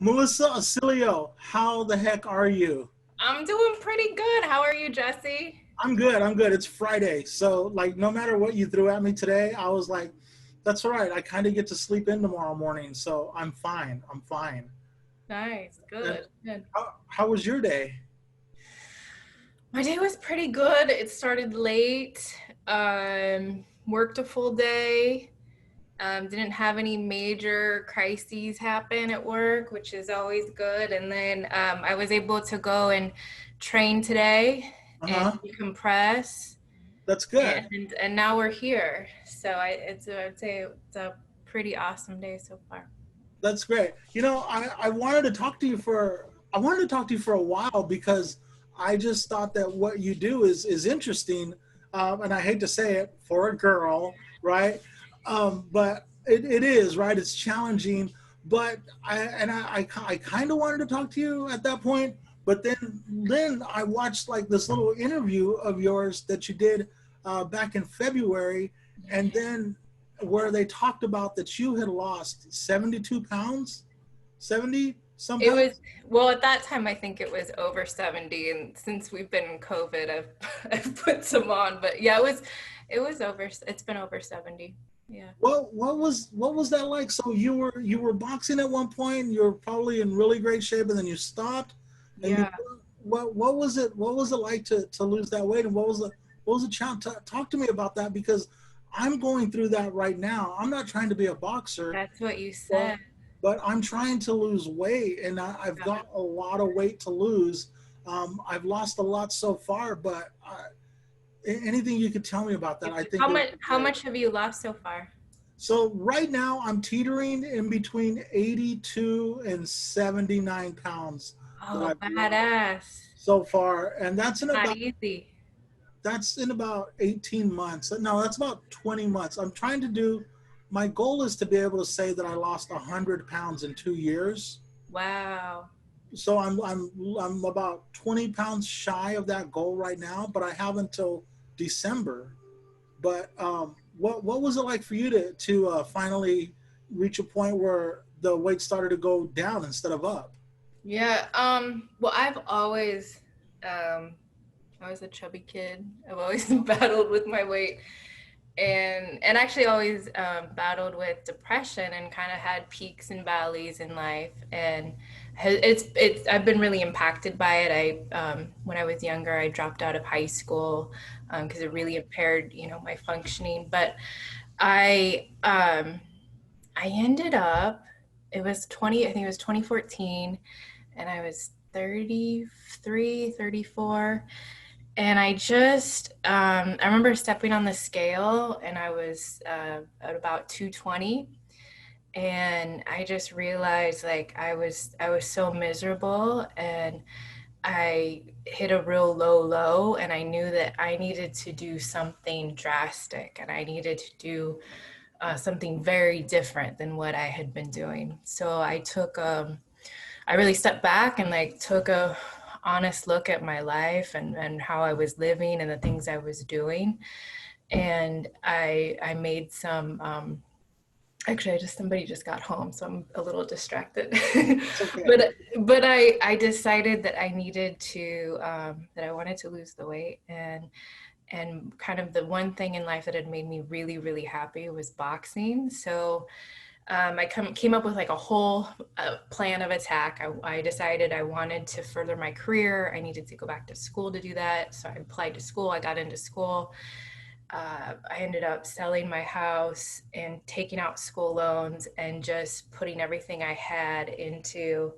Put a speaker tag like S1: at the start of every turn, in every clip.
S1: Melissa Ausilio, how the heck are you?
S2: I'm doing pretty good. How are you, Jesse?
S1: I'm good. I'm good. It's Friday. So, like, no matter what you threw at me today, I was like, that's all right. I kind of get to sleep in tomorrow morning. So, I'm fine. I'm fine.
S2: Nice,
S1: And
S2: good, good.
S1: how was your day?
S2: My day was pretty good. It started late. Worked a full day. Didn't have any major crises happen at work, which is always good. And then I was able to go and train today
S1: Uh
S2: and
S1: huh.
S2: decompress.
S1: That's good.
S2: And now we're here. So I'd say it's a pretty awesome day so far.
S1: That's great. I wanted to talk to you for a while because I just thought that what you do is interesting, and I hate to say it for a girl, right? But it is right. It's challenging, but I kind of wanted to talk to you at that point, but then I watched like this little interview of yours that you did back in February, and then where they talked about that you had lost 72 pounds, 70 some
S2: It
S1: pounds.
S2: was, well, at that time, I think it was over 70. And since we've been in COVID, I've put some on. But yeah, it's been over 70. Yeah.
S1: What was that like? So you were boxing at one point. You were probably in really great shape, and then you stopped. And
S2: Yeah.
S1: what was it like to lose that weight? And what was the challenge? Talk to me about that because I'm going through that right now. I'm not trying to be a boxer,
S2: That's what you
S1: but
S2: said.
S1: but I'm trying to lose weight, and I've
S2: Yeah.
S1: got a lot of weight to lose. I've lost a lot so far, but anything you could tell me about that, I think
S2: How
S1: it would
S2: much,
S1: be
S2: how
S1: great.
S2: much have you lost so far?
S1: So right now I'm teetering in between 82 and 79 pounds that
S2: Oh,
S1: I've lost
S2: badass.
S1: so far, and that's in
S2: Not
S1: about
S2: easy.
S1: 18 months. No, that's about 20 months. I'm trying to do. My goal is to be able to say that I lost 100 pounds in 2 years.
S2: Wow.
S1: So I'm about 20 pounds shy of that goal right now, but I have until December. But what was it like for you to finally reach a point where the weight started to go down instead of up?
S2: Yeah. Well, um, I was a chubby kid. I've always battled with my weight. And actually always battled with depression and kind of had peaks and valleys in life. And it's I've been really impacted by it. I When I was younger, I dropped out of high school because it really impaired, my functioning. But I um, I ended up, I think it was 2014, and I was 33, 34. And I remember stepping on the scale and I was at about 220. And I just realized like I was so miserable, and I hit a real low, and I knew that I needed to do something drastic, and I needed to do something very different than what I had been doing. So I really stepped back and like took a honest look at my life and how I was living and the things I was doing. And I made some actually I just somebody just got home, so I'm a little distracted.
S1: It's okay.
S2: But I decided that I needed to that I wanted to lose the weight, and kind of the one thing in life that had made me really, really happy was boxing. So came up with like a whole plan of attack. I decided I wanted to further my career. I needed to go back to school to do that. So I applied to school. I got into school. I ended up selling my house and taking out school loans and just putting everything I had into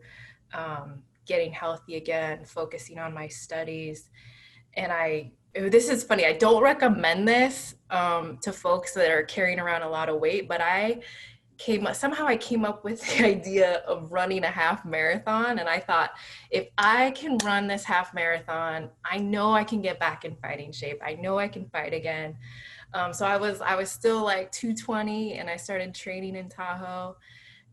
S2: getting healthy again, focusing on my studies. And this is funny. I don't recommend this to folks that are carrying around a lot of weight, but I came up with the idea of running a half marathon. And I thought, if I can run this half marathon, I know I can get back in fighting shape. I know I can fight again. So I was still like 220, and I started training in Tahoe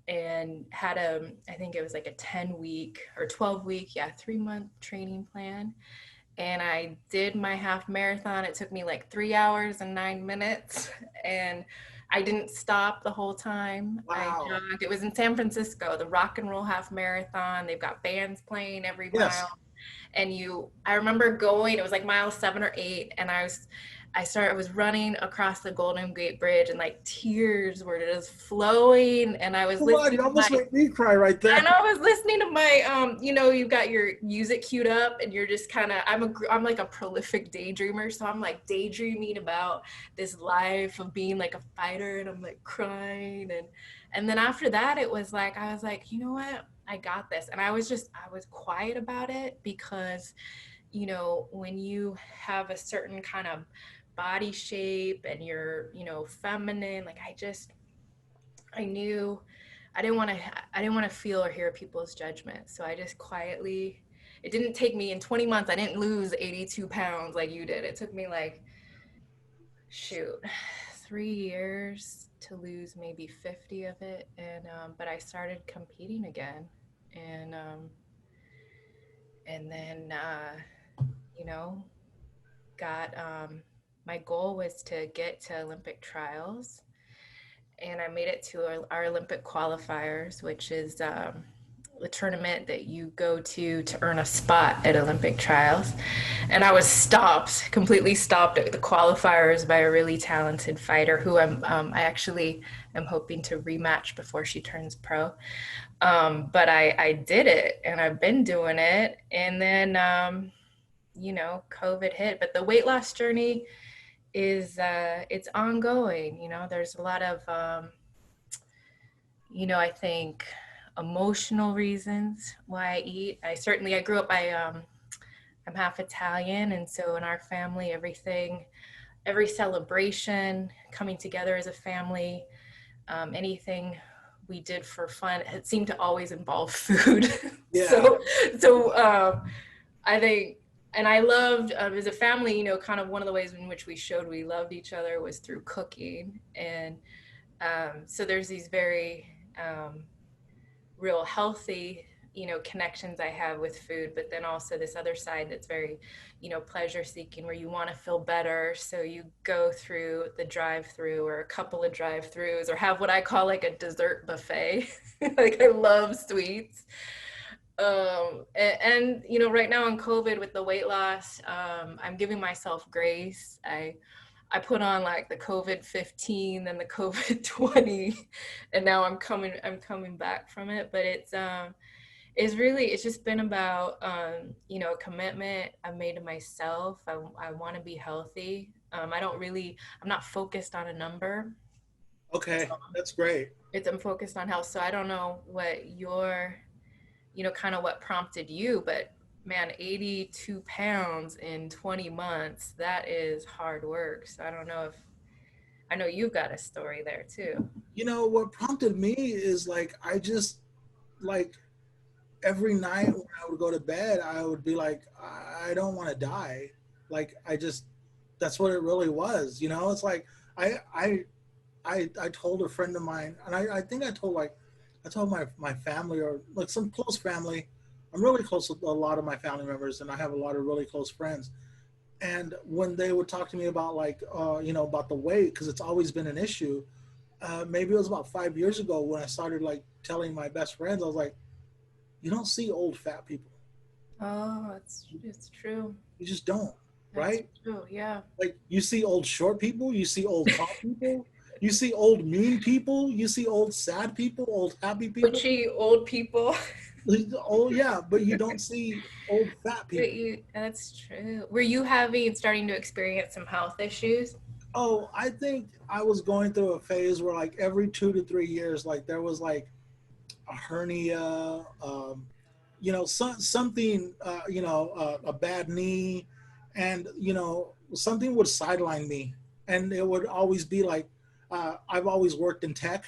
S2: and had I think it was like a 10-week or 12-week, yeah, 3-month training plan. And I did my half marathon. It took me like 3 hours and 9 minutes. And I didn't stop the whole time. I
S1: Wow.
S2: jogged. It was in San Francisco, the Rock and Roll Half Marathon. They've got bands playing every
S1: Yes.
S2: mile. And I remember going, it was like mile 7 or 8, and I was running across the Golden Gate Bridge, and like tears were just flowing, and I was
S1: Oh my God,
S2: listening
S1: you
S2: to my
S1: almost made me cry right there.
S2: and I was listening to my you've got your music queued up, and you're just kind of I'm like a prolific daydreamer, so I'm like daydreaming about this life of being like a fighter, and I'm like crying, and then after that it was like I was like, you know what? I got this. And I was quiet about it because, when you have a certain kind of body shape and you're, feminine, like I knew I didn't want to feel or hear people's judgment. So I just quietly, it didn't take me in 20 months. I didn't lose 82 pounds like you did. It took me like, shoot, 3 years to lose maybe 50 of it. But I started competing again. And, um, and then, you know, got, my goal was to get to Olympic trials, and I made it to our Olympic qualifiers, which is the tournament that you go to earn a spot at Olympic trials. And I was completely stopped at the qualifiers by a really talented fighter who I actually am hoping to rematch before she turns pro. But I did it, and I've been doing it. And then, COVID hit, but the weight loss journey is it's ongoing. There's a lot of I think emotional reasons why I eat. I grew up, I'm half Italian, and so in our family, every celebration, coming together as a family, anything we did for fun, it seemed to always involve food.
S1: Yeah.
S2: So I think, and I loved, as a family, kind of one of the ways in which we showed we loved each other was through cooking. And so there's these very real healthy, connections I have with food, but then also this other side that's very, pleasure seeking, where you want to feel better. So you go through the drive-through or a couple of drive-throughs, or have what I call like a dessert buffet. Like I love sweets. Right now in COVID with the weight loss, I'm giving myself grace. I put on like the COVID 15, then the COVID 20, and now I'm coming back from it. But it's just been about, commitment I've made to myself. I want to be healthy. I'm not focused on a number.
S1: Okay. That's great.
S2: I'm focused on health. So I don't know kind of what prompted you, but man, 82 pounds in 20 months, that is hard work. So I know you've got a story there too.
S1: What prompted me is like, I just like every night when I would go to bed, I would be like, I don't want to die. Like, that's what it really was. It's like, I, I, I told a friend of mine, and I think I told my family, or like some close family. I'm really close with a lot of my family members, and I have a lot of really close friends. And when they would talk to me about like, about the weight, because it's always been an issue. Maybe it was about 5 years ago when I started like telling my best friends, I was like, you don't see old fat people.
S2: Oh, it's true.
S1: You just don't,
S2: That's
S1: right?
S2: true. Yeah.
S1: Like you see old short people, you see old tall people, you see old mean people, you see old sad people, old happy people.
S2: Butchy old people.
S1: Oh yeah, but you don't see old fat
S2: But
S1: people.
S2: that's true. Were you starting to experience some health issues?
S1: Oh, I think I was going through a phase where like every 2 to 3 years, like there was like a hernia, something, a bad knee, and something would sideline me, and it would always be like, I've always worked in tech,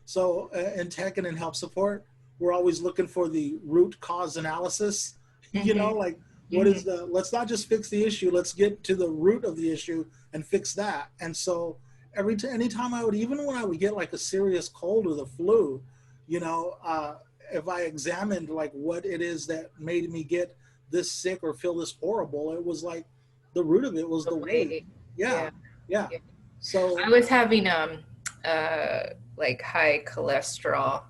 S1: so in tech and in help support, we're always looking for the root cause analysis,
S2: Mm-hmm.
S1: like what
S2: Mm-hmm.
S1: is let's not just fix the issue, let's get to the root of the issue and fix that. And so anytime even when I would get like a serious cold or the flu, you know, uh, if I examined like what it is that made me get this sick or feel this horrible, it was like the root of it was
S2: The
S1: the weight.
S2: weight.
S1: Yeah,
S2: Yeah.
S1: yeah.
S2: Yeah.
S1: So
S2: I was having like high cholesterol,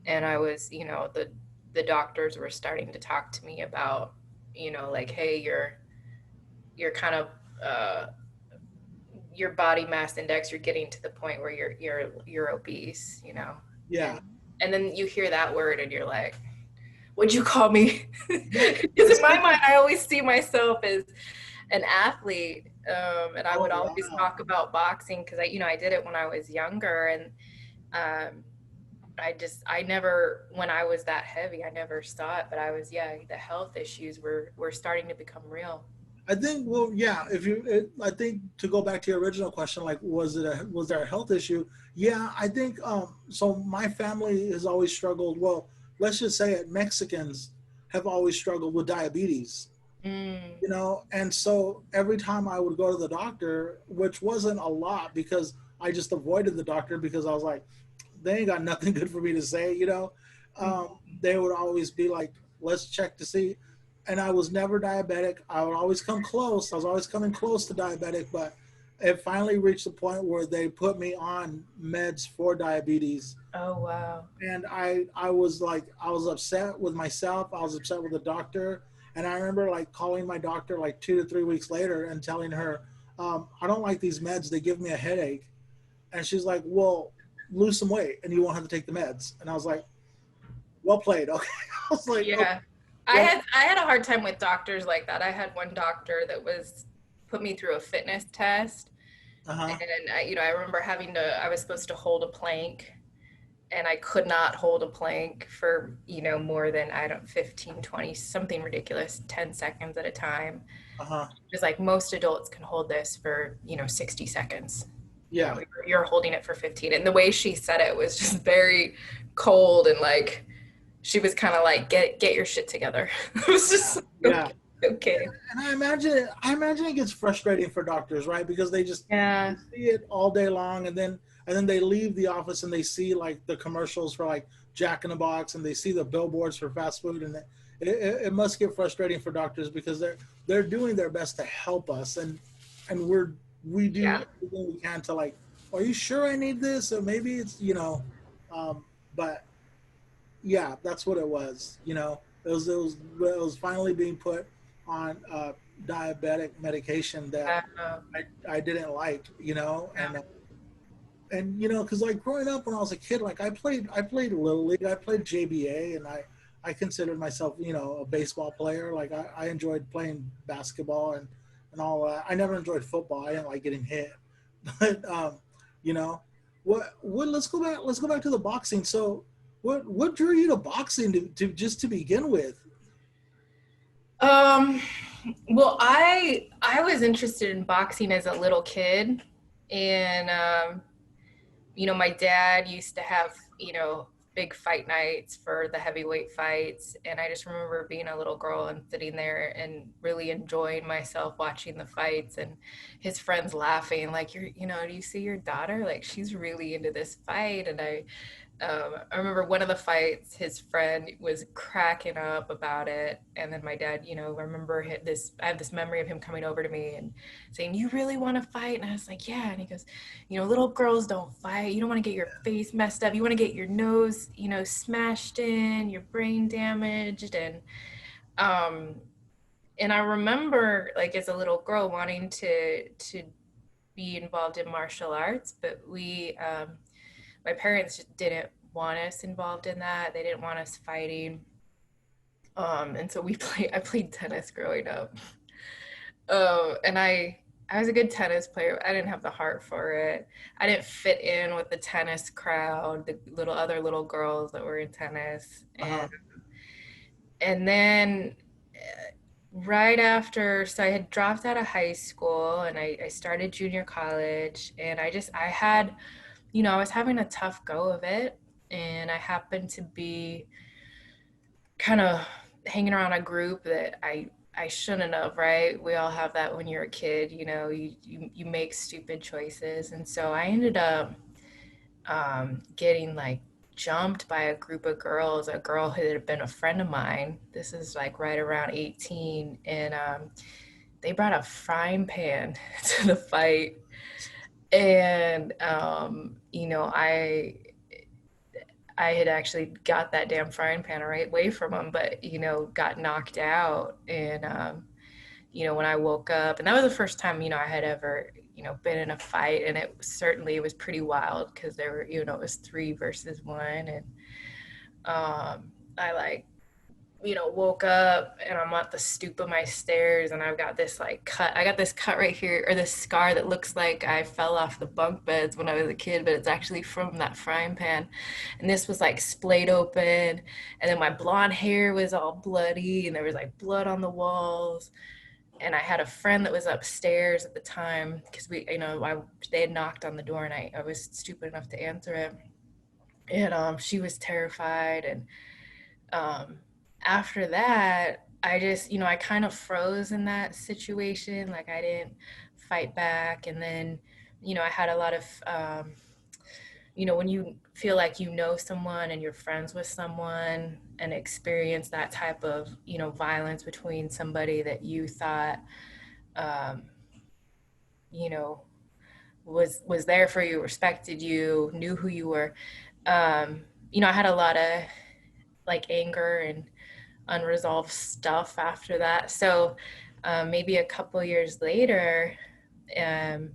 S2: and I was, the doctors were starting to talk to me about, like, hey, you're kind of uh your body mass index, you're getting to the point where you're obese,
S1: yeah,
S2: and and then you hear that word and you're like, what'd you call me?
S1: yeah,
S2: Because in my mind I always see myself as an athlete, and I
S1: oh
S2: would always
S1: wow.
S2: talk about boxing because I did it when I was younger, and um, I never, when I was that heavy, I never saw it, but I was, yeah, the health issues were starting to become real.
S1: I think, well, yeah. I think to go back to your original question, like, was there a health issue? Yeah, I think. So my family has always struggled. Well, let's just say it. Mexicans have always struggled with diabetes.
S2: Mm.
S1: And so every time I would go to the doctor, which wasn't a lot because I just avoided the doctor because I was like, they ain't got nothing good for me to say, they would always be like, let's check to see. And I was never diabetic. I would always come close. I was always coming close to diabetic, but it finally reached the point where they put me on meds for diabetes.
S2: Oh, wow.
S1: And I was like, I was upset with myself. I was upset with the doctor. And I remember like calling my doctor like 2 to 3 weeks later and telling her, I don't like these meds. They give me a headache. And she's like, well, lose some weight and you won't have to take the meds. And I was like, well played. Okay. I was like, okay,
S2: Yeah. I
S1: well,
S2: had I had a hard time with doctors like that. I had one doctor that was put me through a fitness test,
S1: uh-huh,
S2: and I remember I was supposed to hold a plank, and I could not hold a plank for, more than, I don't 15, 20, something ridiculous, 10 seconds at a time.
S1: uh-huh.
S2: It's like most adults can hold this for, 60 seconds.
S1: Yeah.
S2: You're holding it for 15. And the way she said it was just very cold, and like she was kind of like, get your shit together. It was just
S1: Yeah.
S2: okay. Okay.
S1: And I imagine it gets frustrating for doctors, right? Because they
S2: Yeah.
S1: see it all day long, and then they leave the office and they see like the commercials for like Jack in the Box, and they see the billboards for fast food, and it must get frustrating for doctors because they're doing their best to help us, and we do
S2: Yeah.
S1: everything we can to like, are you sure I need this? Or maybe it's but yeah, that's what it was. It was finally being put on diabetic medication that
S2: Uh,
S1: I didn't like,
S2: yeah.
S1: and because like growing up when I was a kid, like I played little league, I played JBA, and I considered myself a baseball player. Like I enjoyed playing basketball and all that. I never enjoyed football. I didn't like getting hit, but you know what let's go back to the boxing. So what drew you to boxing to just to begin with?
S2: Um, well, I was interested in boxing as a little kid, and my dad used to have, big fight nights for the heavyweight fights. And I just remember being a little girl and sitting there and really enjoying myself watching the fights, and his friends laughing, like, do you see your daughter? Like, she's really into this fight. And I remember one of the fights, his friend was cracking up about it, and then my dad, I remember I have this memory of him coming over to me and saying, "You really want to fight?" And I was like, "Yeah." And he goes, "Little girls don't fight. You don't want to get your face messed up. You want to get your nose, smashed in, your brain damaged." Um, and I remember, like, as a little girl wanting to be involved in martial arts, but my parents just didn't want us involved in that. They didn't want us fighting. And so I played tennis growing up. And I was a good tennis player. I didn't have the heart for it. I didn't fit in with the tennis crowd, the other little girls that were in tennis.
S1: Uh-huh.
S2: And then right after, so I had dropped out of high school, and I started junior college, and I was having a tough go of it. And I happened to be kind of hanging around a group that I shouldn't have, right? We all have that when you're a kid, you make stupid choices. And so I ended up getting like jumped by a group of girls, a girl who had been a friend of mine. This is like right around 18. And they brought a frying pan to the fight. And I had actually got that damn frying pan right away from him, but got knocked out. And when I woke up, and that was the first time I had ever been in a fight, and it was pretty wild because there were it was 3 versus 1, and I like woke up and I'm at the stoop of my stairs and I've got this like cut. I got this cut right here, or this scar that looks like I fell off the bunk beds when I was a kid, but it's actually from that frying pan. And this was like splayed open, and then my blonde hair was all bloody, and there was like blood on the walls. And I had a friend that was upstairs at the time because they had knocked on the door, and I was stupid enough to answer it. And she was terrified, and um, after that, I just, I kind of froze in that situation. Like I didn't fight back. And then, I had a lot of, when you feel like someone and you're friends with someone and experience that type of, violence between somebody that you thought, um, you know, was there for you, respected you, knew who you were. I had a lot of like anger and unresolved stuff after that. So maybe a couple years later, um,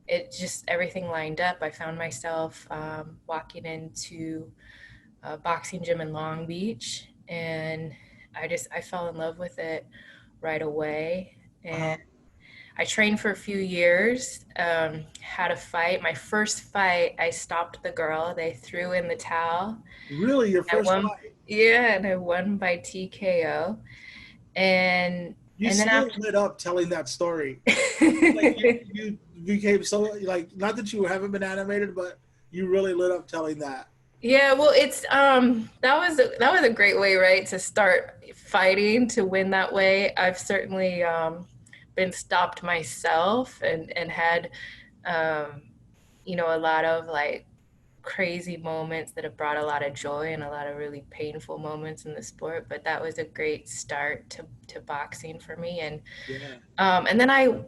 S2: it just everything lined up. I found myself walking into a boxing gym in Long Beach, and I fell in love with it right away.
S1: Uh-huh.
S2: And I trained for a few years, had a fight. My first fight, I stopped the girl. They threw in the towel.
S1: Really, your
S2: I
S1: first
S2: won.
S1: fight?
S2: Yeah, and I won by TKO. And
S1: You
S2: and then
S1: still
S2: after
S1: lit up telling that story. Like you became so like not that you haven't been animated, but you really lit up telling that.
S2: Yeah, well, it's that was a great way, right, to start fighting to win that way. I've certainly been stopped myself, and had um a lot of like crazy moments that have brought a lot of joy and a lot of really painful moments in the sport. But that was a great start to boxing for me.
S1: Yeah.
S2: And then I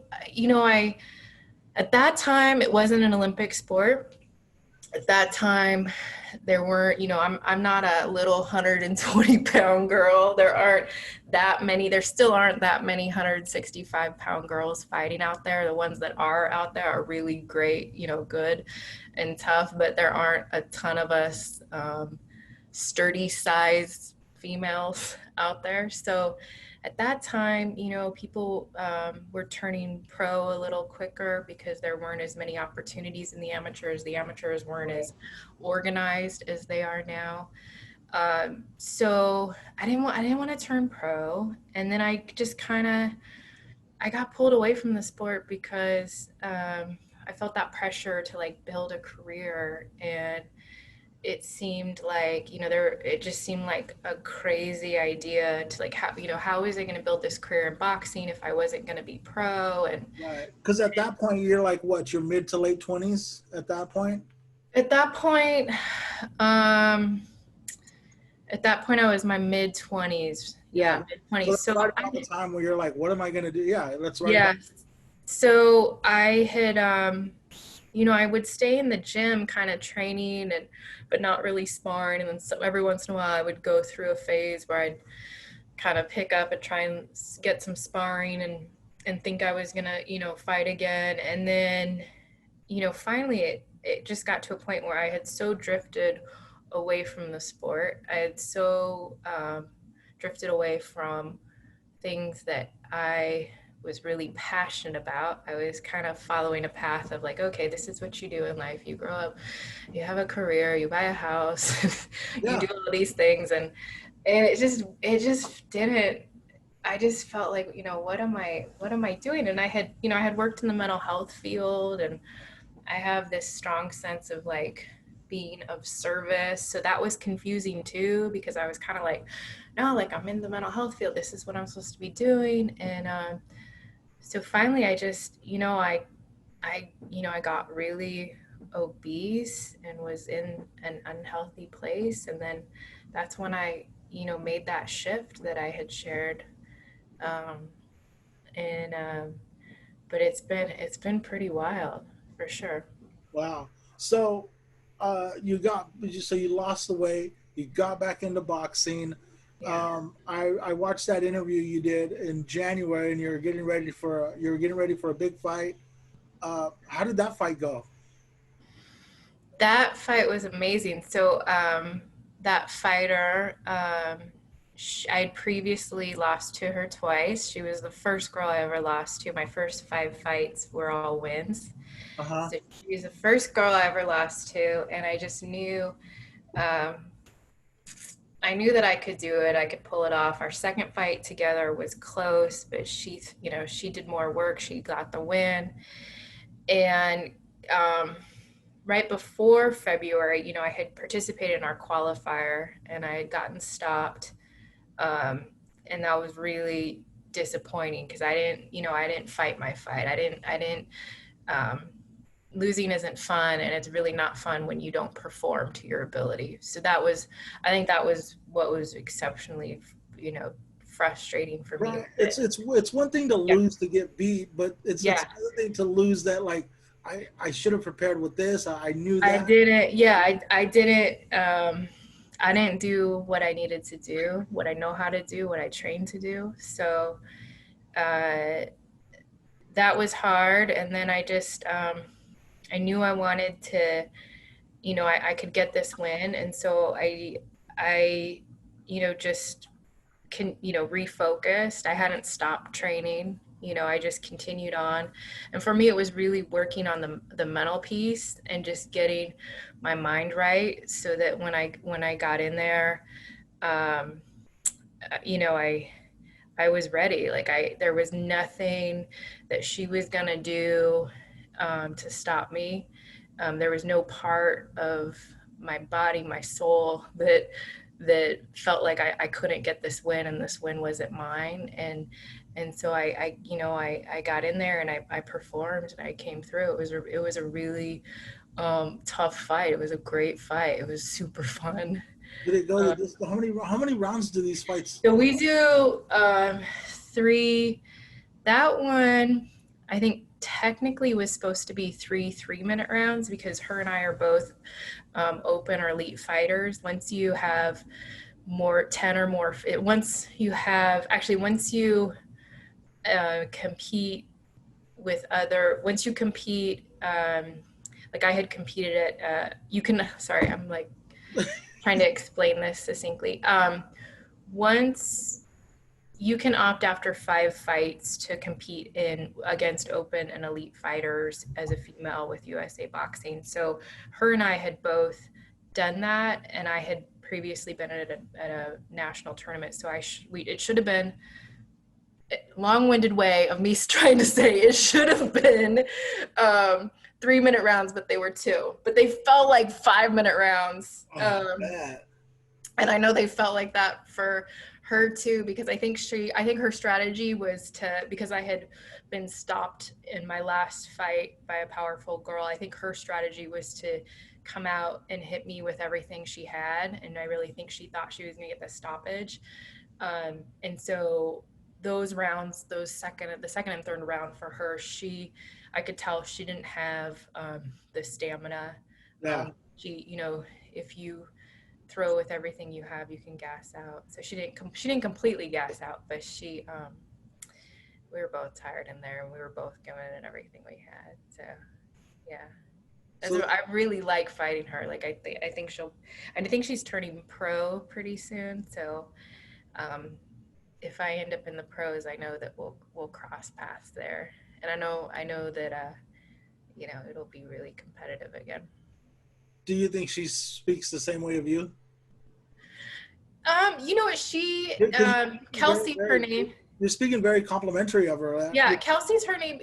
S2: at that time it wasn't an Olympic sport. At that time there weren't, I'm not a little 120-pound girl. There still aren't that many 165-pound girls fighting out there. The ones that are out there are really great, good and tough, but there aren't a ton of us sturdy sized females out there. So at that time, people were turning pro a little quicker because there weren't as many opportunities in the amateurs. The amateurs weren't
S1: Right.
S2: as organized as they are now. So I didn't want to turn pro, and then I just kind of I got pulled away from the sport because I felt that pressure to like build a career. And it seemed like it just seemed like a crazy idea to like how was I going to build this career in boxing if I wasn't going to be pro. And
S1: Right. Because at that point you're like what, your mid to late 20s at that point?
S2: at that point um I was my mid 20s. Yeah,
S1: Yeah.
S2: mid
S1: So
S2: 20s.
S1: that's
S2: So
S1: right
S2: I
S1: about the time where you're like, what am I gonna do? Yeah, that's right about
S2: yeah. So I had I would stay in the gym kind of training, and but not really sparring. And then every once in a while I would go through a phase where I'd kind of pick up and try and get some sparring, and think I was gonna fight again. And then finally it just got to a point where I had so drifted away from the sport. I had so drifted away from things that I was really passionate about. I was kind of following a path of like, okay, this is what you do in life. You grow up, you have a career, you buy a house, you do
S1: Yeah.
S2: all these things. And it just didn't. I just felt like, what am I doing? And I had worked in the mental health field, and I have this strong sense of like being of service. So that was confusing too, because I was kind of like, no, like I'm in the mental health field. This is what I'm supposed to be doing. And so finally, I just, I got really obese and was in an unhealthy place. And then that's when I, made that shift that I had shared. Um, and but it's been pretty wild. for sure.
S1: Wow. So, you lost the weight. You got back into boxing.
S2: Yeah.
S1: I watched that interview you did in January, and you were getting ready for a big fight. How did that fight go?
S2: That fight was amazing. So, that fighter, I had previously lost to her twice. She was the first girl I ever lost to. My first 5 fights were all wins.
S1: Uh huh.
S2: So she was the first girl I ever lost to, and I just um, knew that I could do it. I could pull it off. Our second fight together was close, but she did more work. She got the win, and um, right before February, I had participated in our qualifier and I had gotten stopped. Um, and that was really disappointing because I didn't fight my fight. Um, Losing isn't fun, and it's really not fun when you don't perform to your ability. So I think that was what was exceptionally, you know, frustrating for me
S1: Right.
S2: with it.
S1: It's one thing to
S2: Yeah.
S1: lose to get beat, but it's
S2: Yeah.
S1: another thing to lose that like I should have prepared with this. I knew
S2: I
S1: that.
S2: didn't, yeah, I didn't do what I needed to do, what I know how to do, what I trained to do. So, uh, that was hard. And then I knew I wanted to, I could get this win. And so I, just refocused. I hadn't stopped training. I just continued on. And for me, it was really working on the mental piece and just getting my mind right so that when I got in there, um, I was ready. Like there was nothing that she was gonna do to stop me. There was no part of my body, my soul that felt like I couldn't get this win and this win wasn't mine. And so I got in there and I performed and I came through. It was a really tough fight. It was a great fight. It was super fun.
S1: Did it go
S2: Uh,
S1: to this? How many rounds do these fights?
S2: so we do three. That one, I think technically was supposed to be 3 3-minute rounds because her and I are both open or elite fighters. Once you have more 10 or more, once you compete once you compete, like I had competed at, sorry, I'm like trying to explain this succinctly. Once you can opt after 5 fights to compete in against open and elite fighters as a female with USA Boxing. So her and I had both done that, and I had previously been at a national tournament. So it should have been a long-winded way of me trying to say it should have been 3-minute rounds, but they were two. But they felt like 5-minute rounds.
S1: Oh, bad.
S2: And I know they felt like that for her too, because I think her strategy was because I had been stopped in my last fight by a powerful girl. I think her strategy was to come out and hit me with everything she had. And I really think she thought she was going to get the stoppage. And so those rounds, the second and third round for her, I could tell she didn't have the stamina.
S1: Yeah.
S2: If you throw with everything you have, you can gas out. So she didn't completely gas out, but we were both tired in there and we were both giving it everything we had. So yeah.
S1: So
S2: I really like fighting her. Like I think she's turning pro pretty soon. So um, if I end up in the pros, I know that we'll cross paths there. And I know that it'll be really competitive again.
S1: do you think she speaks the same way of you?
S2: You know what?
S1: Because
S2: Kelsey, her name.
S1: you're speaking very complimentary of her.
S2: Yeah, Kelsey's her name.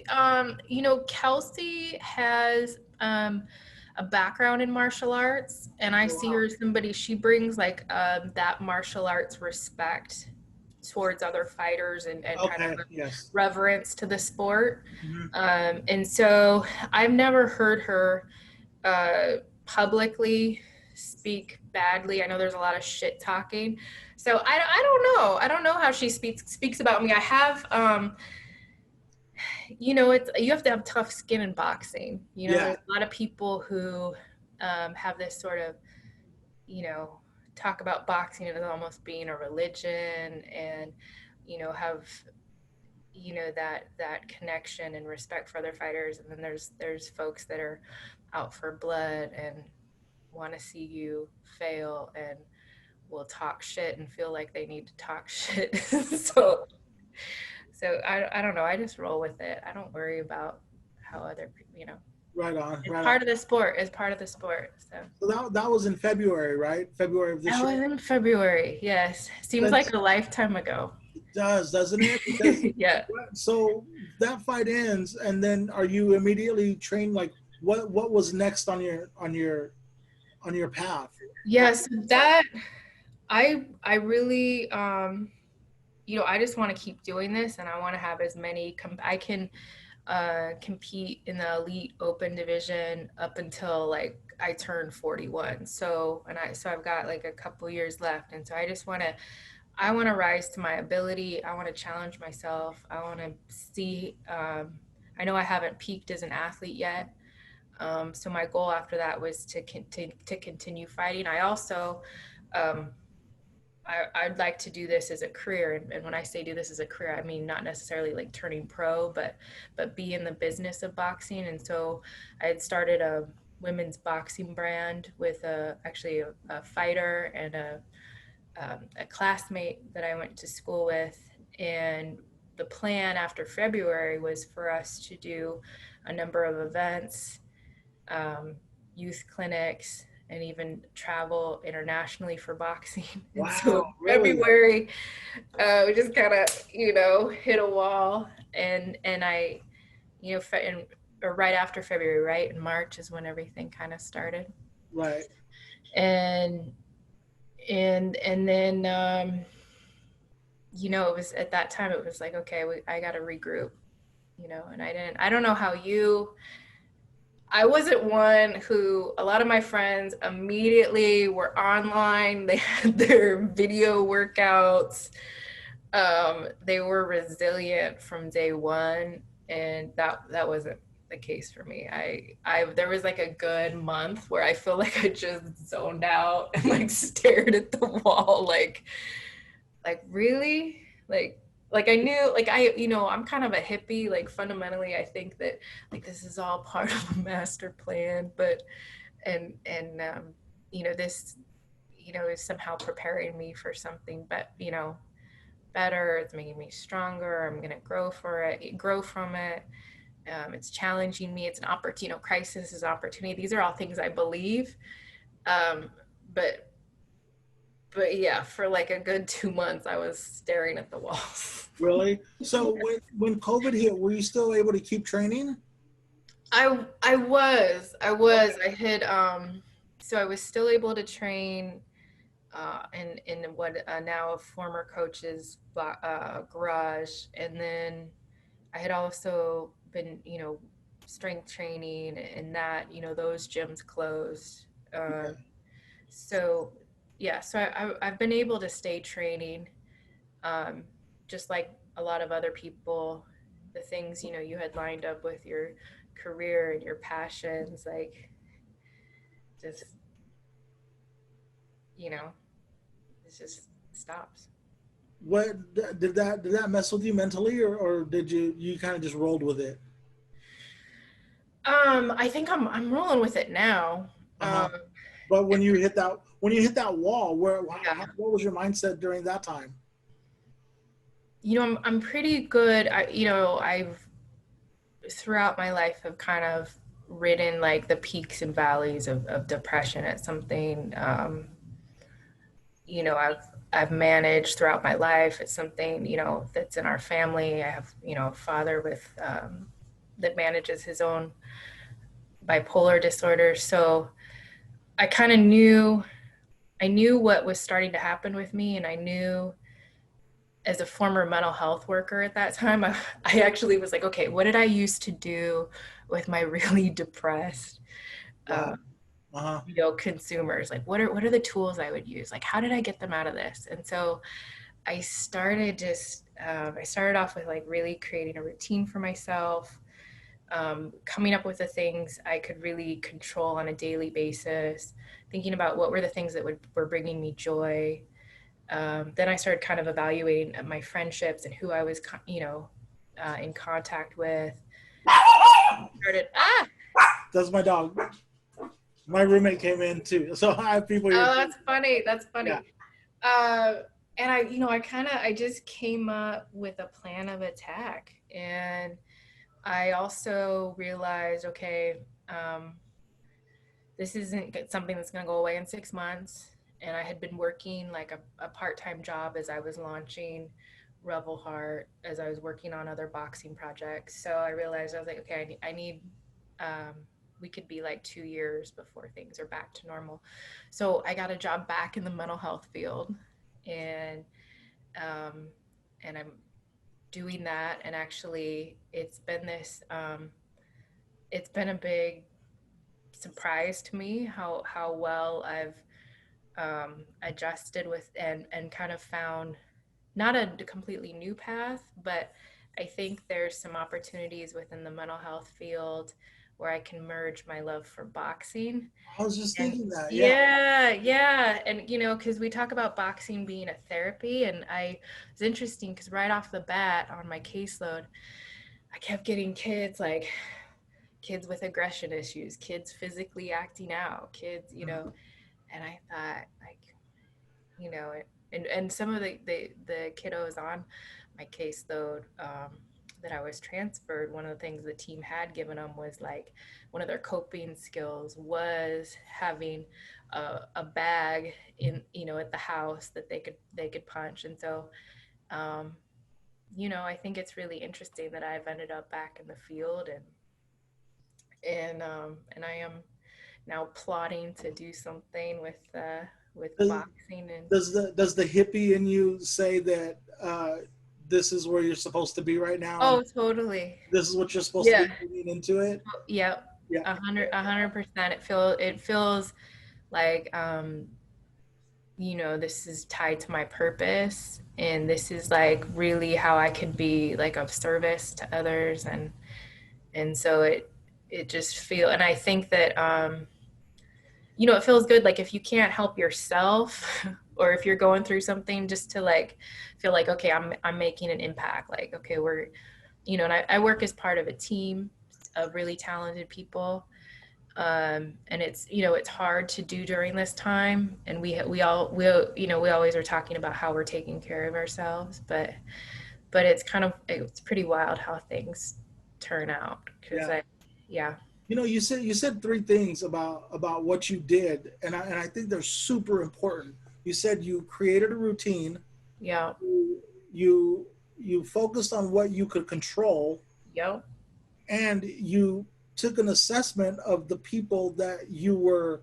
S2: Kelsey has a background in martial arts, and I
S1: Oh,
S2: see
S1: wow.
S2: her as somebody. She brings like that martial arts respect towards other fighters and kind of
S1: Okay. Yes.
S2: reverence to the sport.
S1: Hmm.
S2: And so I've never heard her publicly speak badly. I know there's a lot of shit talking. So I don't know. I don't know how she speaks about me. it's, you have to have tough skin in boxing.
S1: Yeah,
S2: There's a lot of people who have this sort of, talk about boxing as almost being a religion, and have that connection and respect for other fighters, and then there's folks that are out for blood and want to see you fail and will talk shit and feel like they need to talk shit. So I don't know, I just roll with it. I don't worry about how other people,
S1: right on,
S2: it's
S1: right on.
S2: part of the sport. It's part of the sport. So
S1: So that was in February, right? February of this
S2: that was
S1: year.
S2: in February. Yes, seems like
S1: That's
S2: a lifetime ago.
S1: it does, doesn't it? Because
S2: Yeah.
S1: so that fight ends, and then are you immediately trained? Like, what was next on your path
S2: Yes,
S1: after that fight?
S2: that I really I just want to keep doing this, and I want to have as many I can compete in the elite open division up until like I turn 41. So I've got like a couple years left, and so I want to rise to my ability. I want to challenge myself. I want to see. I know I haven't peaked as an athlete yet. So my goal after that was to continue fighting. I also um, I'd like to do this as a career, and when I say do this as a career, I mean not necessarily like turning pro, but be in the business of boxing. And so I had started a women's boxing brand with a fighter and a classmate that I went to school with. And the plan after February was for us to do a number of events, um, youth clinics, and even travel internationally for boxing. And so
S1: Wow,
S2: in
S1: really?
S2: February, we just kind of, hit a wall. And I, or right after February, right in March is when everything kind of started.
S1: Right.
S2: And and then it was at that time, it was like, okay, I got to regroup, and I don't know how I wasn't one who, a lot of my friends immediately were online. They had their video workouts. They were resilient from day one, and that wasn't the case for me. I there was like a good month where I feel like I just zoned out and like stared at the wall, like really, like I knew, like I'm kind of a hippie. Like fundamentally, I think that like this is all part of a master plan, but and this is somehow preparing me for something, but better. It's making me stronger. I'm gonna grow from it. It's challenging me. It's an opportunity. Crisis is opportunity. These are all things I believe. Um, but but yeah, for like a good 2 months, I was staring at the walls.
S1: Really? So when COVID hit, were you still able to keep training?
S2: I was I had so I was still able to train in what now a former coach's garage, and then I had also been strength training, and that those gyms closed.
S1: Okay.
S2: So yeah, so I've been able to stay training, um, just like a lot of other people. The things you had lined up with your career and your passions, like just you know it just stops.
S1: What did that mess with you mentally, or did you kind of just rolled with it?
S2: I think I'm rolling with it now.
S1: Uh-huh. But
S2: And
S1: when you hit that wall,
S2: yeah,
S1: what was your mindset during that time?
S2: I'm pretty good. I've throughout my life have kind of ridden like the peaks and valleys of depression. It's something I've managed throughout my life. It's something that's in our family. I have a father with that manages his own bipolar disorder. So I kind of knew what was starting to happen with me, and I knew as a former mental health worker at that time, I actually was like, okay, what did I used to do with my really depressed
S1: Wow. Uh-huh.
S2: consumers? Like what are the tools I would use? Like how did I get them out of this? And so I started just I started off with like really creating a routine for myself, coming up with the things I could really control on a daily basis, thinking about what were the things that were bringing me joy. Then I started kind of evaluating my friendships and who I was, in contact with. Started,
S1: That's my dog. My roommate came in too, so I have people here
S2: oh,
S1: too.
S2: that's funny. That's
S1: Yeah.
S2: funny. And I just came up with a plan of attack. And I also realized, okay, um, this isn't something that's going to go away in 6 months. And I had been working like a part-time job as I was launching Revel Heart, as I was working on other boxing projects. So I realized, I was like, okay, I need, um, we could be like 2 years before things are back to normal. So I got a job back in the mental health field, and um, and I'm doing that. And actually, it's been a big surprise to me how well I've adjusted with and kind of found not a completely new path, but I think there's some opportunities within the mental health field where I can merge my love for boxing.
S1: I was just
S2: And
S1: thinking that. Yeah.
S2: yeah, yeah. And, because we talk about boxing being a therapy, and it's interesting because right off the bat on my caseload, I kept getting kids with aggression issues, kids physically acting out, kids, and I thought, like, and some of the kiddos on my caseload, that I was transferred, one of the things the team had given them was like one of their coping skills was having a bag at the house that they could punch. And so, um, I think it's really interesting that I've ended up back in the field, and I am now plotting to do something with
S1: Does,
S2: boxing. And
S1: does the hippie in you say that this is where you're supposed to be right now, and
S2: oh, totally.
S1: this is what you're supposed to
S2: Yeah.
S1: be leaning into it?
S2: Yep.
S1: Yeah.
S2: 100%. It feels like, this is tied to my purpose, and this is like really how I can be like of service to others. And so it just and I think that, it feels good. Like if you can't help yourself, or if you're going through something, just to like feel like, okay, I'm making an impact. Like, okay, and I work as part of a team of really talented people. And it's hard to do during this time. And we always are talking about how we're taking care of ourselves, but it's pretty wild how things turn out. Cause
S1: Yeah.
S2: yeah,
S1: You said three things about what you did, and I think they're super important. You said you created a routine.
S2: yeah,
S1: You focused on what you could control,
S2: yep.
S1: and you took an assessment of the people that you were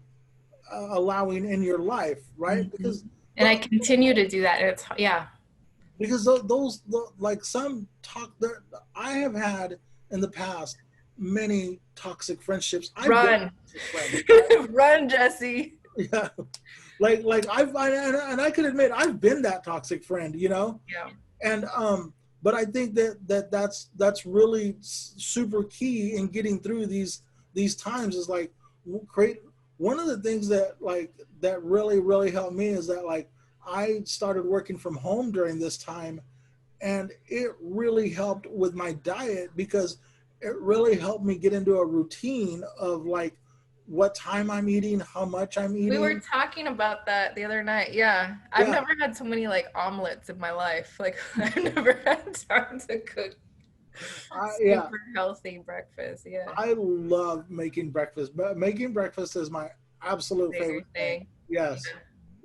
S1: allowing in your life, right?
S2: Hmm. And I continue to do that. And yeah.
S1: Because those like some talk there, I have had in the past many toxic friendships. I've been a
S2: Run.
S1: toxic friend.
S2: Run, Jesse.
S1: Yeah, like and I can admit I've been that toxic friend,
S2: Yeah.
S1: and but I think that's really super key in getting through these times, is like create one of the things that really helped me is that, like, I started working from home during this time, and it really helped with my diet, because it really helped me get into a routine of, like, what time I'm eating, how much I'm
S2: We were
S1: eating.
S2: talking about that the other night. Yeah. I've
S1: Yeah,
S2: never had so many like omelets in my life. Like I've never had time to cook
S1: yeah,
S2: super healthy breakfast. Yeah.
S1: I love making breakfast, but making breakfast is my absolute
S2: Favorite
S1: favorite thing.
S2: thing.
S1: Yes.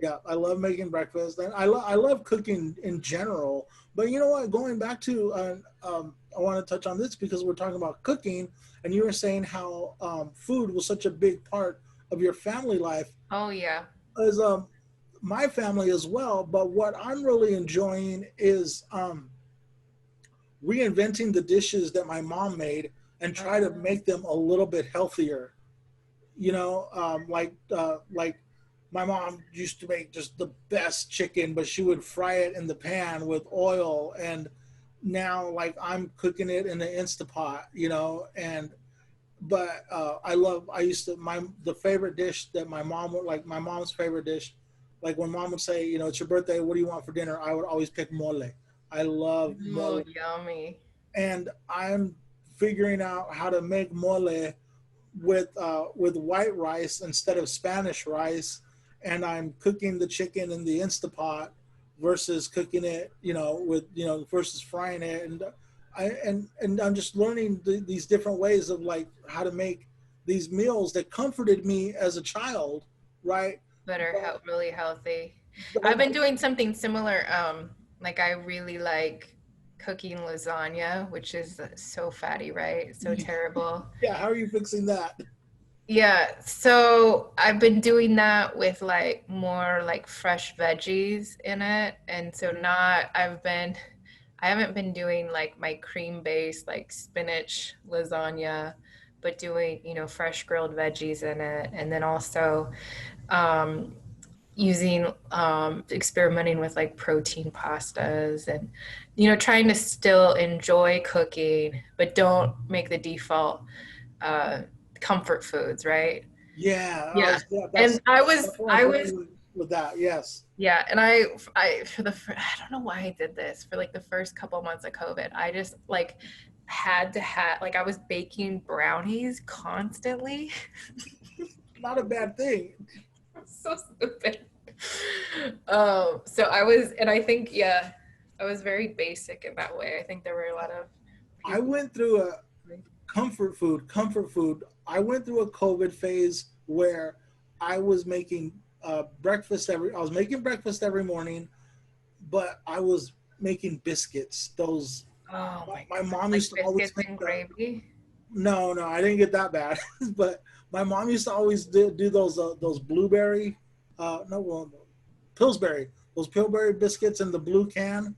S1: Yeah, I love making breakfast, and I love cooking in general. But you know what? Going back to, I want to touch on this because we're talking about cooking, and you were saying how food was such a big part of your family life.
S2: Oh yeah.
S1: As my family as well. But what I'm really enjoying is reinventing the dishes that my mom made and try to
S2: Uh,
S1: make them a little blike my mom used to make just the best chicken, but she would fry it in the pan with oil. And now, like, I'm cooking it in the Instapot, and but I used to, the favorite dish that my mom would like, my mom's favorite dish, like when mom would say, it's your birthday, what do you want for dinner? I would always pick mole. I love
S2: Oh,
S1: mole.
S2: yummy.
S1: And I'm figuring out how to make mole with white rice instead of Spanish rice, and I'm cooking the chicken in the Instapot versus cooking it, versus frying it, and I'm just learning these different ways of like how to make these meals that comforted me as a child, right?
S2: That are
S1: But
S2: really healthy. I've
S1: don't,
S2: been doing something similar. Like I really like cooking lasagna, which is so fatty, right? So terrible.
S1: yeah, how are you fixing that?
S2: Yeah, so I've been doing that with like more like fresh veggies in it. And so not I haven't been doing like my cream-based like spinach lasagna, but doing, fresh grilled veggies in it. And then also um using experimenting with like protein pastas and trying to still enjoy cooking, but don't make the default uh comfort foods, right?
S1: Yeah,
S2: Yeah.
S1: yeah,
S2: And
S1: that's where I'm going with that. Yes.
S2: yeah, and I I don't know why I did this for like the first couple months of COVID. I just like had to have like I was baking brownies constantly.
S1: Not a bad thing.
S2: So stupid. So and I think, yeah, I was very basic in that way. I think there were a lot of
S1: I
S2: people.
S1: went through a comfort food. I went through a COVID phase where I was making I was making breakfast every morning, but I was making biscuits. Those
S2: Oh my
S1: my
S2: God,
S1: mom
S2: like
S1: used to always
S2: biscuits
S1: make
S2: and
S1: the
S2: gravy.
S1: no, no, I didn't get that bad, but my mom used to always do those blueberry, no, well, Pillsbury, those Pillsbury biscuits in the blue can,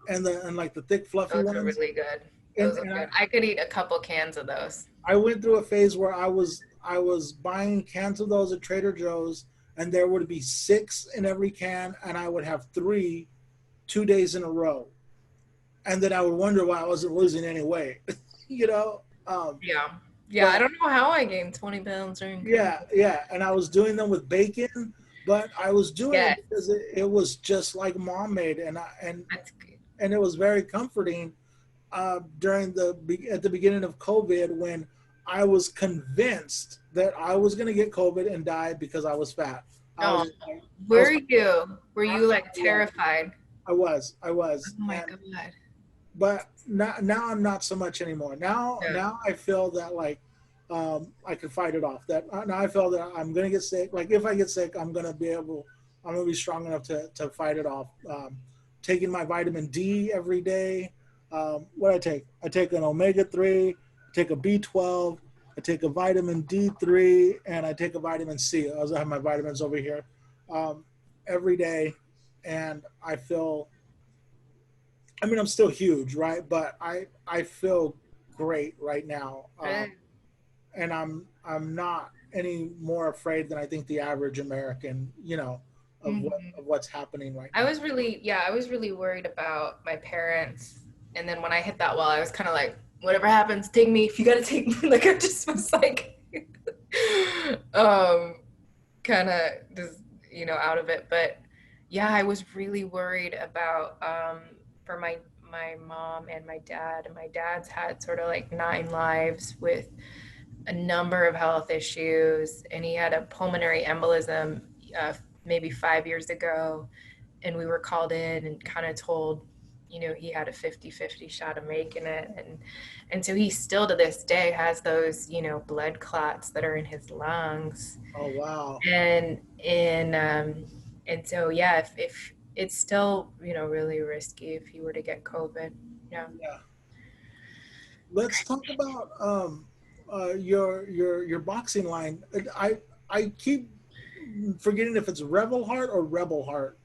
S1: and like the thick fluffy
S2: Those are
S1: ones,
S2: really good.
S1: and
S2: Those are
S1: and
S2: good. I could eat a couple cans of those.
S1: I went through a phase where I was buying cans of those at Trader Joe's, and there would be six in every can, and I would have three 2 days in a row, and then I would wonder why I wasn't losing any weight, you know.
S2: Yeah. Yeah, I
S1: But
S2: don't know how I gained 20 pounds during COVID.
S1: yeah, yeah, and I was doing them with bacon, but I was doing it
S2: Yes,
S1: because it was just like mom made,
S2: that's good.
S1: and it was very comforting at the beginning of COVID when I was convinced that I was going to get COVID and die because I was fat. I
S2: Oh,
S1: was like, I was,
S2: were you? Were you like terrified?
S1: I was,
S2: Oh my
S1: and
S2: God.
S1: but now I'm not so much anymore.
S2: Yeah.
S1: Now I feel that like I can fight it off. That now I feel that I'm gonna get sick. Like if I get sick, I'm gonna be strong enough to fight it off. Taking my vitamin D every day. What I take? I take an omega 3. I take a B12. I take a vitamin D3, and I take a vitamin C. I also have my vitamins over here um, every day, and I mean, I'm still huge, right? But I feel great right now,
S2: Good.
S1: and I'm not any more afraid than I think the average American,
S2: Mhm.
S1: of what's happening right
S2: I
S1: now.
S2: was really, yeah, I was really worried about my parents. And then when I hit that wall, I was kind of like, whatever happens, take me. If you gotta take me, like I just was like, um, kind of just out of it. But yeah, I was really worried about for my mom and my dad. And my dad's had sort of like 9 lives with a number of health issues, and he had a pulmonary embolism maybe 5 years ago, and we were called in and kind of told he had a 50-50 shot of making it, and so he still to this day has those blood clots that are in his lungs,
S1: Oh wow.
S2: and so yeah, if it's still really risky if he were to get COVID. Yeah.
S1: Yeah. Let's talk about your boxing line. I keep forgetting if it's Revel Heart or Rebel Heart.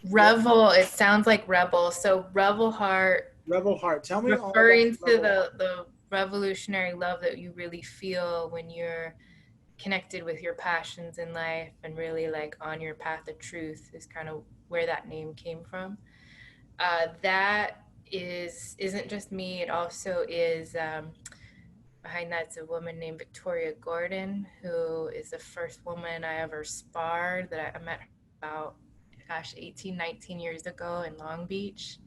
S1: What
S2: Revel, it sounds like rebel. So Revel Heart,
S1: Revel Heart? Tell me all about
S2: referring to
S1: Revel Heart.
S2: the revolutionary love that you really feel when you're connected with your passions in life and really like on your path of truth is kind of where that name came from. That isn't just me. It also is behind that's a woman named Victoria Gordon, who is the first woman I ever sparred. I met her about, gosh, 18, 19 years ago in Long Beach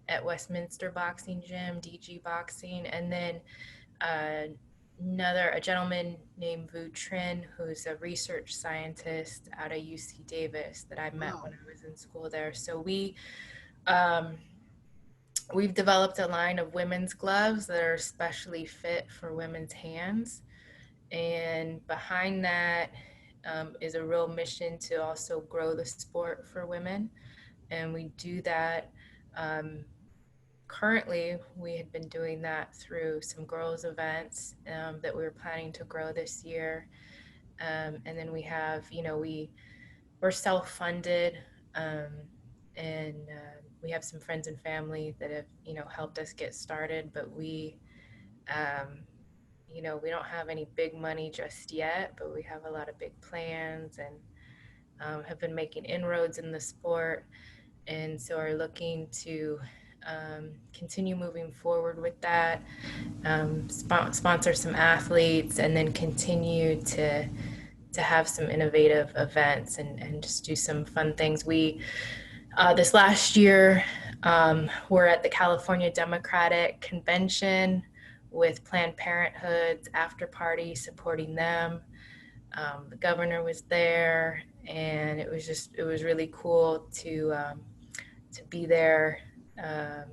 S2: at Westminster Boxing Gym, DG Boxing. And then uh, a gentleman named Vu Trin, who's a research scientist out of UC Davis that I met when
S1: Wow.
S2: I was in school there. So um, we've developed a line of women's gloves that are specially fit for women's hands. And behind that is a real mission to also grow the sport for women. And we do that. Um, Currently, we had been doing that through some girls' events that we were planning to grow this year. And then we have, we're self-funded, um, and we have some friends and family that have, helped us get started. But um, we don't have any big money just yet, but we have a lot of big plans and have been making inroads in the sport, and so are looking to continue moving forward with that, sponsor some athletes, and then continue to have some innovative events and just do some fun things. We this last year we're at the California Democratic Convention with Planned Parenthood's after party, supporting them. The governor was there, and it was really cool to be there, um,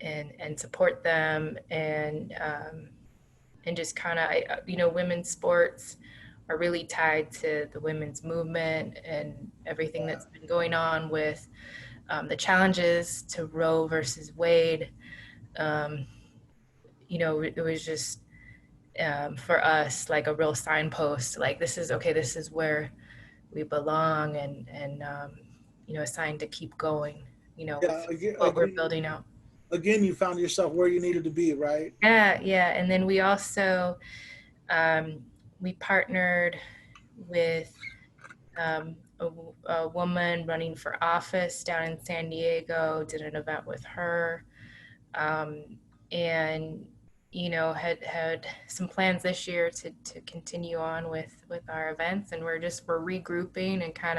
S2: and support them, and just kind of, women's sports are really tied to the women's movement and everything
S1: Yeah.
S2: that's been going on with the challenges to Roe versus Wade. Um, it was just for us like a real signpost, like this is okay, this is where we belong, and a sign to keep going,
S1: Yeah.
S2: with
S1: Again,
S2: what we're building out.
S1: you found yourself where you needed to be, right?
S2: Yeah, and then we also um, we partnered with a woman running for office down in San Diego, did an event with her, um, and had some plans this year to continue on with our events, and we're regrouping and kind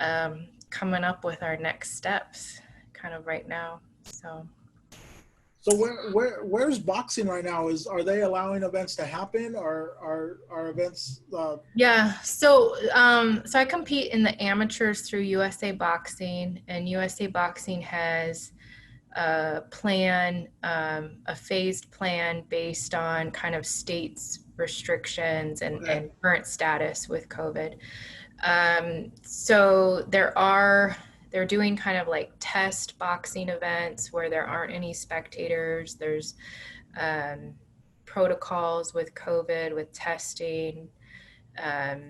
S2: of coming up with our next steps kind of right now. So
S1: So where's boxing right now? Are they allowing events to happen, or are events?
S2: yeah, so I compete in the amateurs through USA Boxing, and USA Boxing has a plan, a phased plan based on kind of states' restrictions
S1: Okay.
S2: and current status with COVID. So they're doing kind of like test boxing events where there aren't any spectators. There's um, protocols with COVID, with testing, um,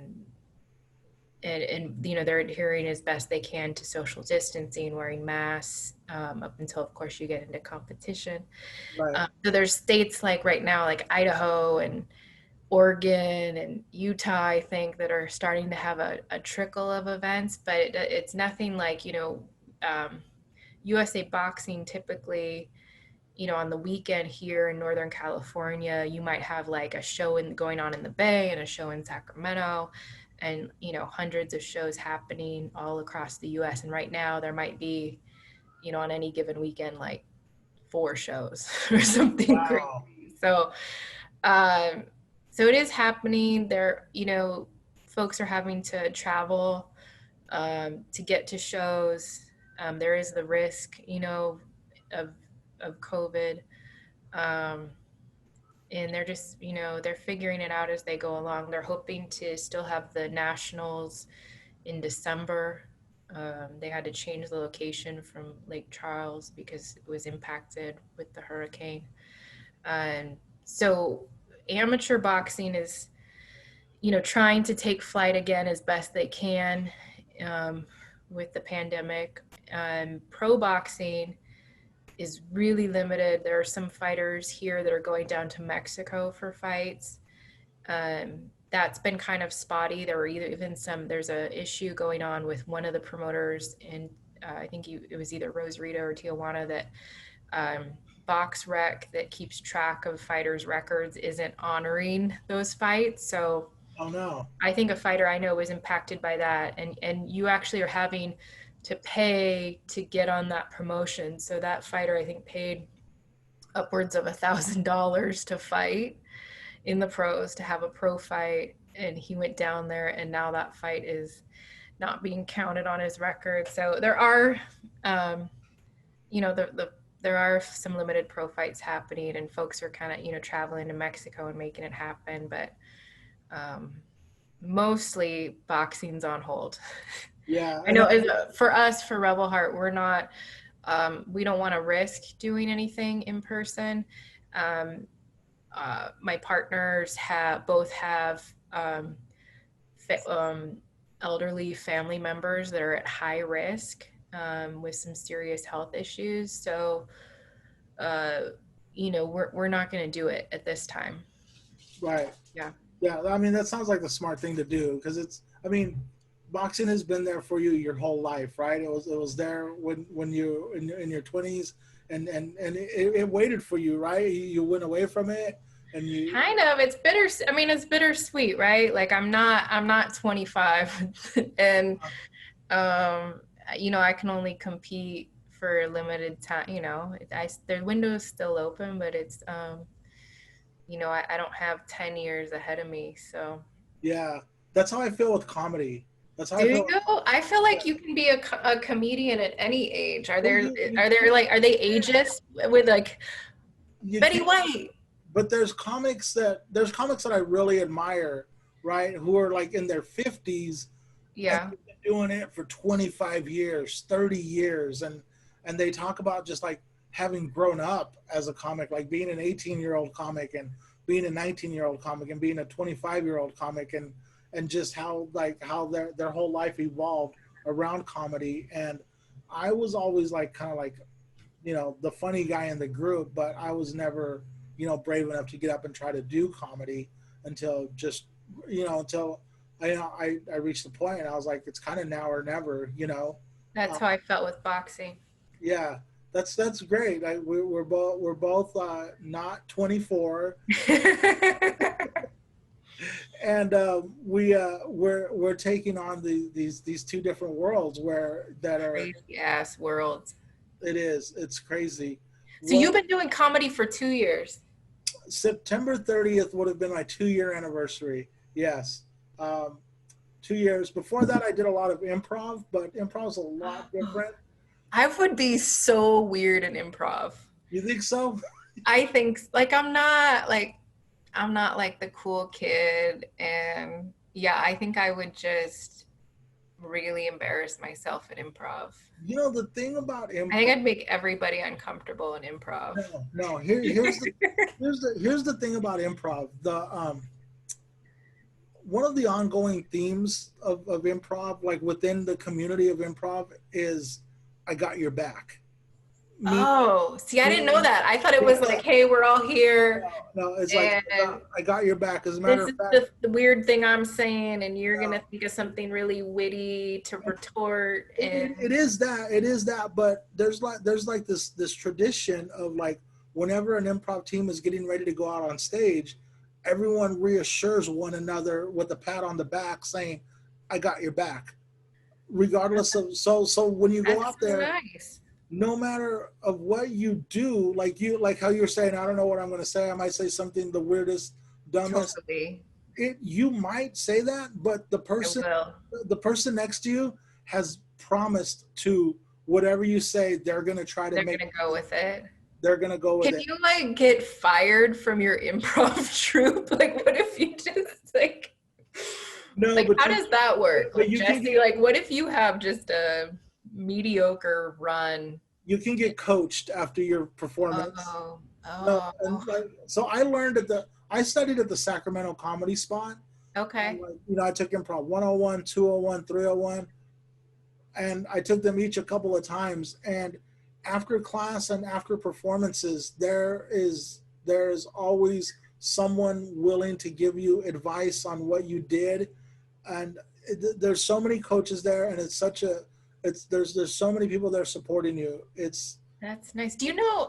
S2: and they're adhering as best they can to social distancing, wearing masks, up until of course you get into competition.
S1: Right.
S2: So there's states like right now like Idaho and Oregon and Utah, I think, that are starting to have a trickle of events, but it's nothing like, um, USA Boxing typically, on the weekend here in Northern California, you might have like a show going on in the Bay and a show in Sacramento, and, hundreds of shows happening all across the US. And right now there might be, on any given weekend, like 4 shows or something crazy.
S1: Wow.
S2: So, um, so it is happening there. Folks are having to travel to get to shows. There is the risk, of COVID, um, and they're just, they're figuring it out as they go along. They're hoping to still have the nationals in December. They had to change the location from Lake Charles because it was impacted with the hurricane. Um, so amateur boxing is, trying to take flight again as best they can um, with the pandemic. Pro boxing is really limited. There are some fighters here that are going down to Mexico for fights. That's been kind of spotty. There were even there's a issue going on with one of the promoters in, I think it was either Rosarito or Tijuana, that Box Rec that keeps track of fighters' records isn't honoring those fights. So
S1: Oh no.
S2: I think a fighter I know was impacted by that, and you actually are having to pay to get on that promotion. So that fighter, I think, paid upwards of $1,000 to fight in the pros, to have a pro fight, and he went down there, and now that fight is not being counted on his record. So there are, um, there are some limited pro fights happening, and folks are kind of traveling to Mexico and making it happen, but um, mostly boxing's on hold.
S1: Yeah,
S2: I know for us, for Rebel Heart, we're not, we don't want to risk doing anything in person. Um, my partners both have fa- um, elderly family members that are at high risk with some serious health issues. So, uh, we're not going to do it at this time.
S1: right.
S2: Yeah.
S1: Yeah, I mean that sounds like the smart thing to do because I mean, boxing has been there for you your whole life, right? It was there when you in your 20s, and it waited for you, right? You went away from it, and you.
S2: Kind of. It's bitter. I mean, it's bittersweet, right? Like I'm not 25, and um, I can only compete for a limited time. The window's still open, but it's I don't have 10 years ahead of me. So,
S1: Yeah, that's how I feel with comedy. That's how I
S2: do
S1: feel.
S2: you? I feel
S1: Yeah.
S2: like you can be a comedian at any age. Are
S1: Well,
S2: there
S1: you
S2: are there
S1: can,
S2: like are they ageist with like
S1: you
S2: Betty
S1: can,
S2: White?
S1: but there's comics that I really admire, right? Who are like in their 50s and
S2: Yeah.
S1: they've been doing it for 25 years, 30 years, and they talk about just like having grown up as a comic, like being an 18-year-old comic and being a 19-year-old comic and being a 25-year-old comic, and just how their whole life evolved around comedy. And I was always like kind of like the funny guy in the group, but I was never brave enough to get up and try to do comedy until just until I reached the point and I was like, it's kind of now or never.
S2: That's
S1: uh,
S2: how I felt with boxing.
S1: yeah, that's great. We're both not 24, and we're taking on these two different worlds where that are.
S2: Crazy ass worlds.
S1: It's crazy.
S2: So
S1: What
S2: you've been doing comedy for 2 years.
S1: September 30th would have been my 2-year anniversary. Yes. Um, 2 years. Before that, I did a lot of improv, but improv's a lot different.
S2: I would be so weird in improv.
S1: You think so?
S2: I think like I'm not like the cool kid, and yeah, I think I would just really embarrass myself at improv.
S1: The thing about
S2: I think
S1: improv.
S2: I'd make everybody uncomfortable in improv.
S1: No, no. Here's the thing about improv. One of the ongoing themes of improv, like within the community of improv, is I got your back. Me,
S2: Oh, see, I didn't know
S1: meaning,
S2: that. I thought it
S1: yeah,
S2: was like, hey, we're all here,
S1: no, it's like
S2: and
S1: I got your back. As a matter
S2: this
S1: of
S2: is
S1: fact,
S2: the weird thing I'm saying, and you're
S1: no,
S2: gonna think of something really witty to retort.
S1: it
S2: And
S1: is that, but there's like this tradition of like whenever an improv team is getting ready to go out on stage, everyone reassures one another with a pat on the back saying, I got your back, regardless of. So when you go
S2: that's
S1: out
S2: so
S1: there,
S2: nice.
S1: no matter of what you do, like how you're saying, I don't know what I'm going to say, I might say something the weirdest, dumbest.
S2: Totally,
S1: You might say that, but the
S2: I
S1: person
S2: will.
S1: the person next to you has promised to, whatever you say, they're going to try to
S2: They're
S1: make
S2: gonna go with it.
S1: they're going to go with
S2: Can
S1: it.
S2: you like get fired from your improv troupe? Like, what if you just
S1: No,
S2: like
S1: but
S2: how does that work?
S1: but
S2: Like
S1: you can get
S2: Jesse, like what if you have just a mediocre run?
S1: you can get coached after your performance.
S2: Oh,
S1: No,
S2: oh,
S1: and like, so I studied at the Sacramento Comedy Spot, and
S2: okay.
S1: like I took improv 101, 201, 301, and I took them each a couple of times. And after class and after performances, there is always someone willing to give you advice on what you did. And there's so many coaches there, and it's such a it's there's so many people that are supporting you. It's
S2: That's nice. Do you know,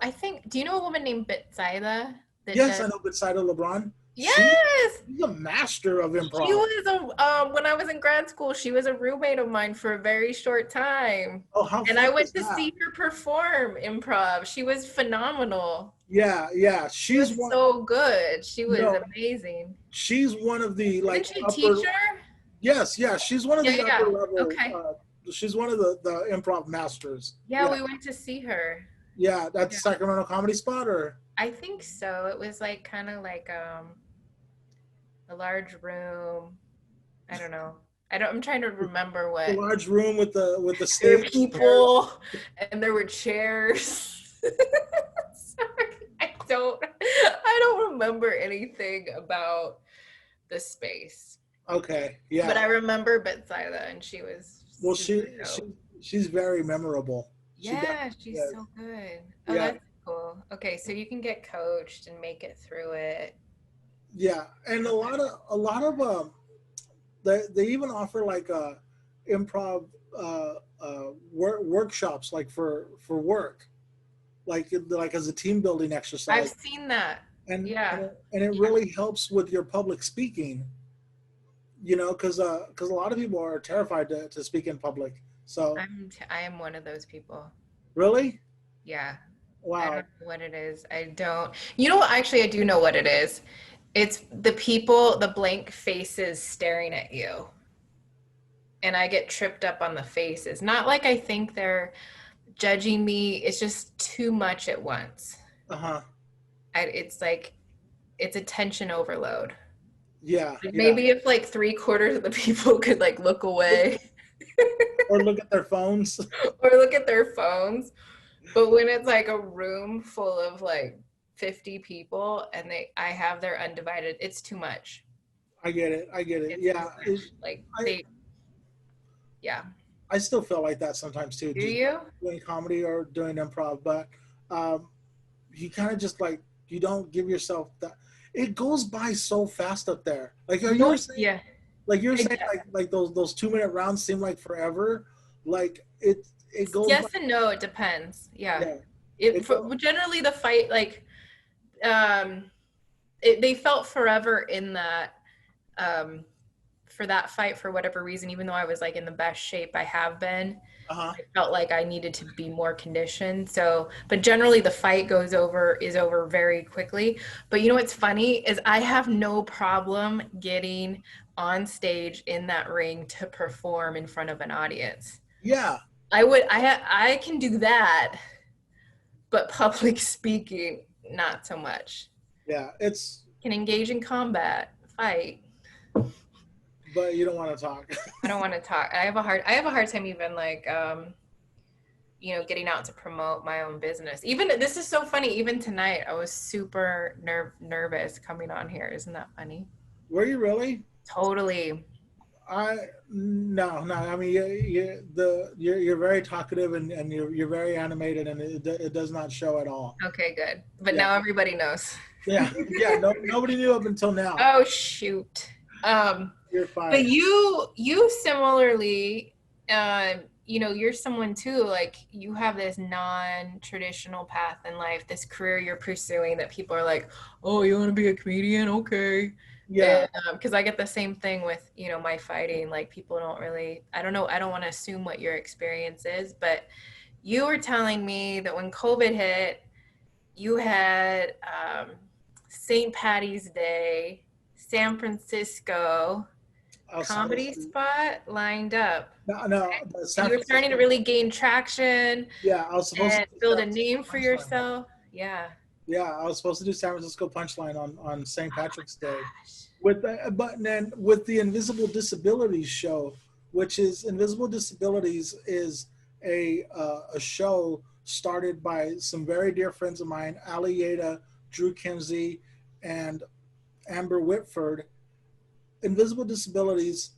S2: do you know a woman named Betsaida that
S1: Yes,
S2: does?
S1: I know Beside LeBron.
S2: Yes!
S1: She's a master of
S2: She
S1: improv.
S2: was when I was in grad school, she was a roommate of mine for a very short time.
S1: Oh, how
S2: And I
S1: fun is
S2: went to
S1: that?
S2: see her perform improv. She was phenomenal.
S1: Yeah, yeah.
S2: She was so good. She
S1: You
S2: was
S1: know,
S2: amazing.
S1: she's one of the
S2: Isn't
S1: like
S2: she a
S1: upper.
S2: teacher?
S1: Yes, yeah. She's one of
S2: Yeah,
S1: the upper
S2: yeah.
S1: level.
S2: Okay.
S1: She's one of the improv masters.
S2: Yeah,
S1: Yeah,
S2: we went to see her.
S1: yeah. That's
S2: Yeah.
S1: Sacramento Comedy Spot, or
S2: I think so. It was like kind of like a large room. I don't know. I'm trying to remember
S1: the
S2: what.
S1: large room with the
S2: There were
S1: stage chairs.
S2: people and there were chairs. Sorry, I don't remember anything about the space.
S1: Okay,
S2: But
S1: yeah.
S2: I remember Betsaida and she was
S1: Well,
S2: super dope.
S1: she's very memorable. She
S2: Yeah,
S1: definitely
S2: she's
S1: is.
S2: so good. Oh,
S1: Yeah,
S2: that's cool. Okay, so you can get coached and make it through it.
S1: yeah. And a lot of they even offer like improv workshops like for work, like as a team building
S2: I've
S1: exercise,
S2: seen that. Yeah.
S1: and it
S2: Yeah.
S1: really helps with your public speaking. Because a lot of people are terrified to speak in public. So
S2: I am one of those people.
S1: really,
S2: Yeah. I don't
S1: wow,
S2: know what it is. I don't. You know what? Actually, I do know what it is. It's the people, the blank faces staring at you. And I get tripped up on the faces. Not like I think they're judging me. It's just too much at once.
S1: uh-huh,
S2: It's like, it's attention overload.
S1: yeah,
S2: Like
S1: yeah.
S2: maybe if like three-quarters of the people could like look away
S1: Or look at their phones.
S2: or look at their phones. But when it's like a room full of like 50 people and I have their undivided, it's too much.
S1: I get it. I get it.
S2: It's too
S1: Yeah,
S2: much. Like
S1: I
S2: yeah.
S1: I still feel like that sometimes too,
S2: Do
S1: just
S2: you?
S1: doing comedy or doing improv. But um, you kind of just like you don't give yourself that. It goes by so fast up there. Like
S2: You
S1: you
S2: know,
S1: were saying,
S2: yeah.
S1: like you're saying,
S2: Exactly.
S1: like those 2 minute rounds seem like forever. Like it goes by.
S2: Yes and no, it depends. Yeah.
S1: Yeah,
S2: It
S1: it go,
S2: generally the fight like um they felt forever in that um for that fight for whatever reason, even though I was like in the best shape I have been.
S1: uh-huh.
S2: I felt like I needed to be more conditioned. So, but generally the fight is over very quickly. But you know what's funny is I have no problem getting on stage in that ring to perform in front of an audience.
S1: Yeah,
S2: I can do that, but public speaking, not so much.
S1: yeah. It's
S2: Can engage in combat, fight.
S1: but you don't want to talk.
S2: I don't want to talk. I have a hard time even like getting out to promote my own business. Even this is so funny. Even tonight, I was super nervous coming on here. Isn't that funny?
S1: Were you really?
S2: Totally.
S1: I no. I mean, you're very talkative and you're very animated, and it does not show at all.
S2: Okay, good. But
S1: Yeah,
S2: now everybody knows.
S1: yeah, yeah. No, nobody knew up until now.
S2: Oh shoot. Um,
S1: You're
S2: but
S1: fine.
S2: you similarly, you're someone too. Like you have this non-traditional path in life, this career you're pursuing that people are like, "Oh, you want to be a comedian? Okay."
S1: Yeah,
S2: And because I get the same thing with my fighting. Like people don't really. I don't know. I don't want to assume what your experience is, but you were telling me that when COVID hit, you had St. Patty's Day, San Francisco
S1: I was supposed
S2: comedy
S1: to.
S2: spot lined up.
S1: No, no, the
S2: And
S1: San
S2: you were starting to
S1: Francisco.
S2: really gain traction
S1: Yeah, I was supposed to
S2: and
S1: do
S2: build
S1: San
S2: a name
S1: Francisco
S2: for
S1: Punchline.
S2: yourself. Yeah.
S1: Yeah, I was supposed to do San Francisco Punchline on St.
S2: Oh
S1: Patrick's
S2: my
S1: Day
S2: gosh.
S1: but then with the Invisible Disabilities show, which is Invisible Disabilities is a show started by some very dear friends of mine, Ali Yeda, Drew Kinsey, and Amber Whitford. Invisible Disabilities,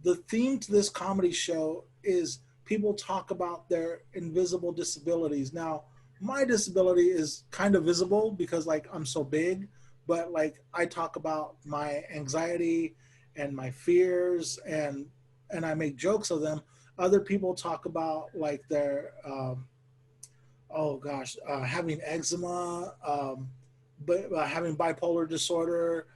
S1: the theme to this comedy show is people talk about their invisible disabilities. Now, my disability is kind of visible because like I'm so big, but like I talk about my anxiety and my fears, and I make jokes of them. Other people talk about like their oh gosh, having eczema, but having bipolar disorder,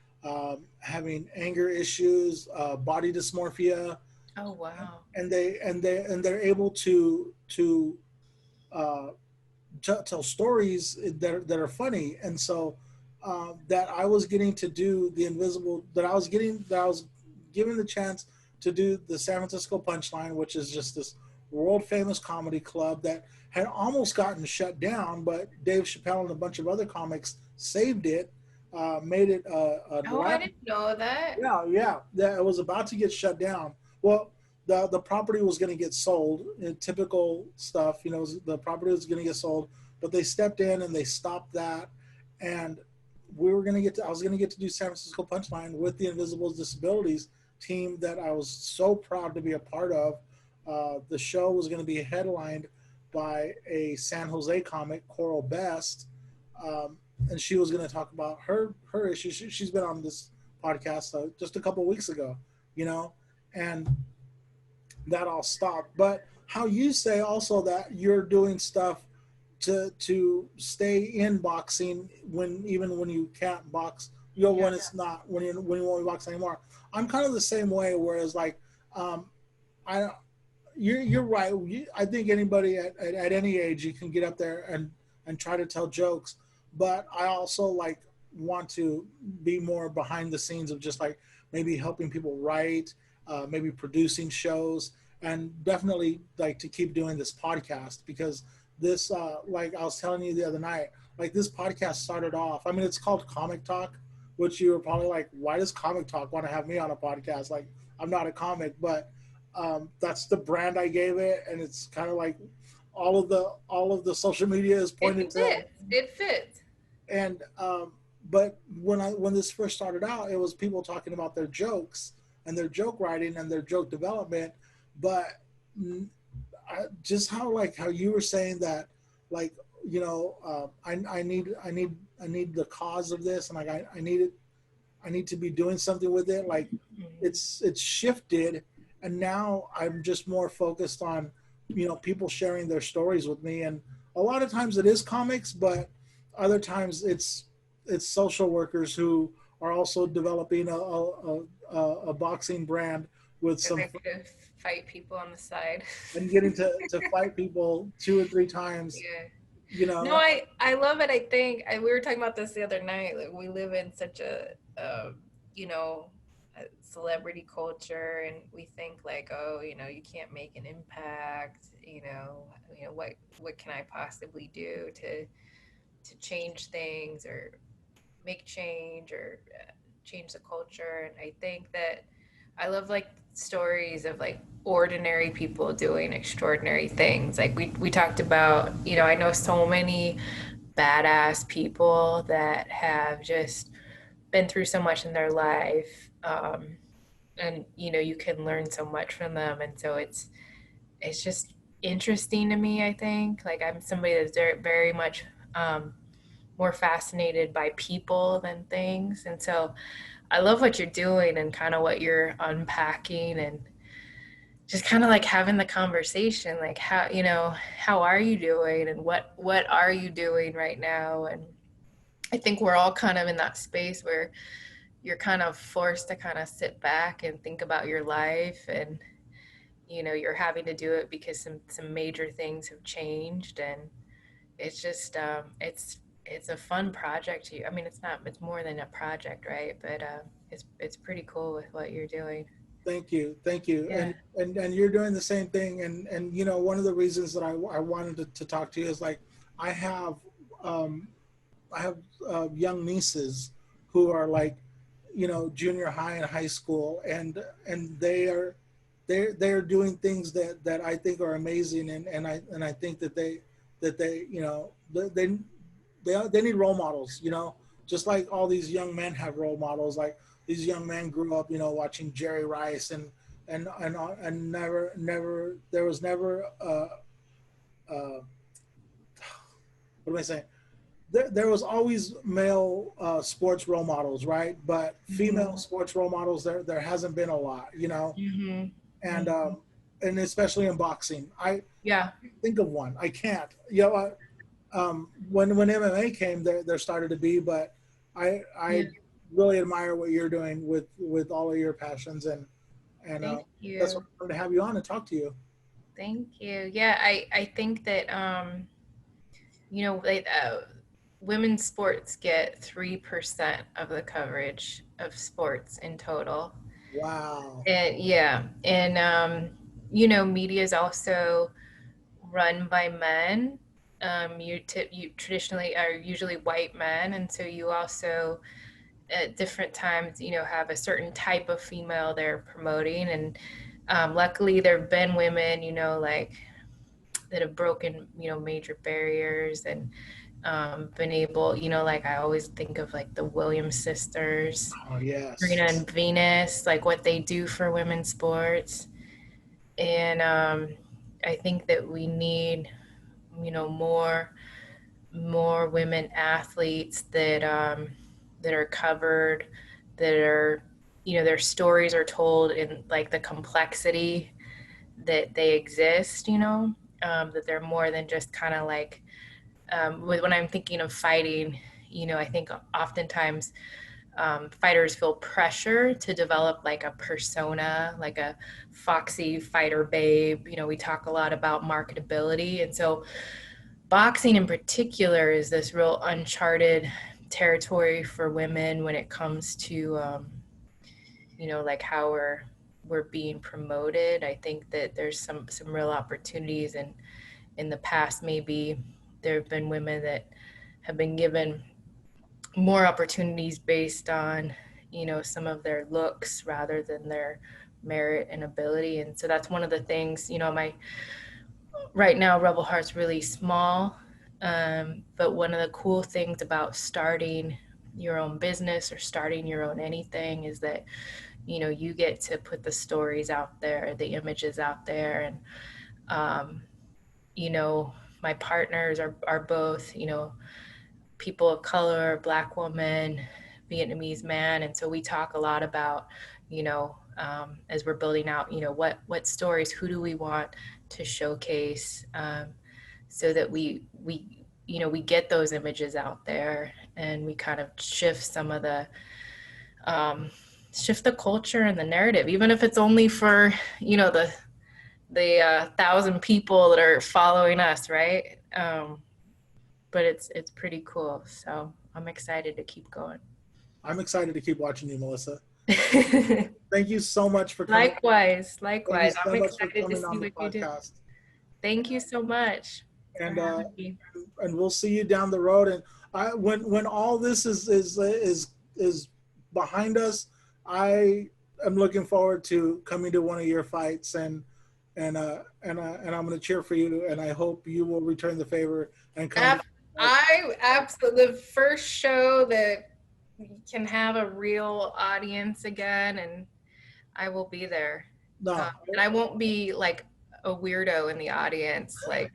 S1: having anger issues, body dysmorphia,
S2: Oh, wow.
S1: and they're able to uh, tell stories that are funny, and so that I was getting to do the invisible, that I was given the chance to do the San Francisco Punchline, which is just this world famous comedy club that had almost gotten shut down, but Dave Chappelle and a bunch of other comics saved it, made it a
S2: Oh, I
S1: live.
S2: didn't know that.
S1: Yeah, yeah, that it was about to get shut down. Well, the property was going to get sold. Typical stuff, the property was going to get sold, but they stepped in and they stopped that, and we were going to get to. I was going to get to do San Francisco Punchline with the Invisibles Disabilities team that I was so proud to be a part of. The show was going to be headlined by a San Jose comic, Coral Best, and she was going to talk about her issues. She's been on this podcast just a couple weeks ago, you know, and that all stopped. But how you say also that you're doing stuff to stay in boxing even when you can't box,
S2: Yeah.
S1: when it's not when you won't box anymore. I'm kind of the same way. Whereas like um, I you're right. I think anybody at any age you can get up there and try to tell jokes, but I also like want to be more behind the scenes of just like maybe helping people write, maybe producing shows, and definitely like to keep doing this podcast because this like I was telling you the other night, like this podcast started off. I mean, it's called Comic Talk, which you were probably like, why does Comic Talk want to have me on a podcast? Like I'm not a comic, but that's the brand I gave it, and it's kind of like all of the social media is
S2: It
S1: pointed to.
S2: fits. It fits.
S1: And but when this first started out, it was people talking about their jokes and their joke writing and their joke development, but just how you were saying that, like I need the cause of this, and like I need to be doing something with it. Like
S2: Mhm.
S1: it's shifted, and now I'm just more focused on people sharing their stories with me, and a lot of times it is comics, but other times it's social workers who are also developing a boxing brand with
S2: And
S1: some
S2: I could fight people on the side.
S1: and getting to fight people two or three times,
S2: Yeah.
S1: you
S2: No,
S1: know.
S2: I love it. I think we were talking about this the other night. Like we live in such you know, a celebrity culture, and we think like, oh, you can't make an impact. What can I possibly do to change things or make change or change the culture? And I think that I love like stories of like ordinary people doing extraordinary things. Like we talked about, I know so many badass people that have just been through so much in their life. And you can learn so much from them. And so it's just interesting to me, I think. Like I'm somebody that's very much more fascinated by people than things. And so I love what you're doing and kind of what you're unpacking and just kind of like having the conversation, like how are you doing and what are you doing right now? And I think we're all kind of in that space where you're kind of forced to kind of sit back and think about your life, and you're having to do it because some major things have changed. And it's just it's a fun project. I mean, it's more than a project, right? But it's pretty cool with what you're doing.
S1: Thank you, thank you,
S2: Yeah.
S1: and you're doing the same thing, and one of the reasons that I wanted to talk to you is like I have um, I have young nieces who are like junior high and high school, and they're doing things that I think are amazing, and I think that they they need role models, just like all these young men have role models. Like these young men grew up, watching Jerry Rice, and never there was never what am I saying? there was always male sports role models, right? But female
S2: Mhm.
S1: sports role models, there hasn't been a lot, you know,
S2: Mhm.
S1: and
S2: Mhm.
S1: especially in boxing, I
S2: Yeah.
S1: can't think of one. I can't, you know. When MMA came, there started to be, but I
S2: Yeah.
S1: really admire what you're doing with all of your passions, and
S2: Thank
S1: that's what
S2: you.
S1: I wanted to have you on and talk to you.
S2: Thank you. Yeah, I think that like women's sports get 3% of the coverage of sports in total.
S1: Wow.
S2: And yeah, and media is also run by men. You traditionally are usually white men, and so you also at different times, have a certain type of female they're promoting. And luckily, there have been women, like that have broken, major barriers and been able, like I always think of like the Williams sisters,
S1: Oh yes.
S2: Serena and Venus, like what they do for women's sports. And I think that we need, more women athletes that are covered, that are, their stories are told in like the complexity that they exist, that they're more than just kind of like when I'm thinking of fighting, I think oftentimes fighters feel pressure to develop like a persona, like a foxy fighter babe. We talk a lot about marketability. And so boxing in particular is this real uncharted territory for women when it comes to, like how we're being promoted. I think that there's some real opportunities, and in the past, maybe there have been women that have been given more opportunities based on, some of their looks rather than their merit and ability. And so that's one of the things, my right now Rebel Heart's really small. But one of the cool things about starting your own business or starting your own anything is that, you get to put the stories out there, the images out there. And, um, you know, my partners are both, people of color, Black woman, Vietnamese man. And so we talk a lot about, as we're building out, what stories, who do we want to showcase, so that we get those images out there, and we kind of um, shift the culture and the narrative, even if it's only for, the 1,000 people that are following us, right? But it's pretty cool. So I'm excited to keep going.
S1: I'm excited to keep watching you, Melissa. Thank you so much for coming.
S2: Likewise,
S1: Thank you
S2: likewise. I'm
S1: so much for
S2: excited to
S1: coming
S2: see
S1: on the
S2: what you do.
S1: podcast.
S2: Thank you so much for
S1: And
S2: having me.
S1: we'll see you down the road. And when all this is behind us, I am looking forward to coming to one of your fights, and I'm going to cheer for you. And I hope you will return the favor and come to.
S2: I absolutely, the first show that can have a real audience again, and I will be there.
S1: No,
S2: And I won't be like a weirdo in the audience, like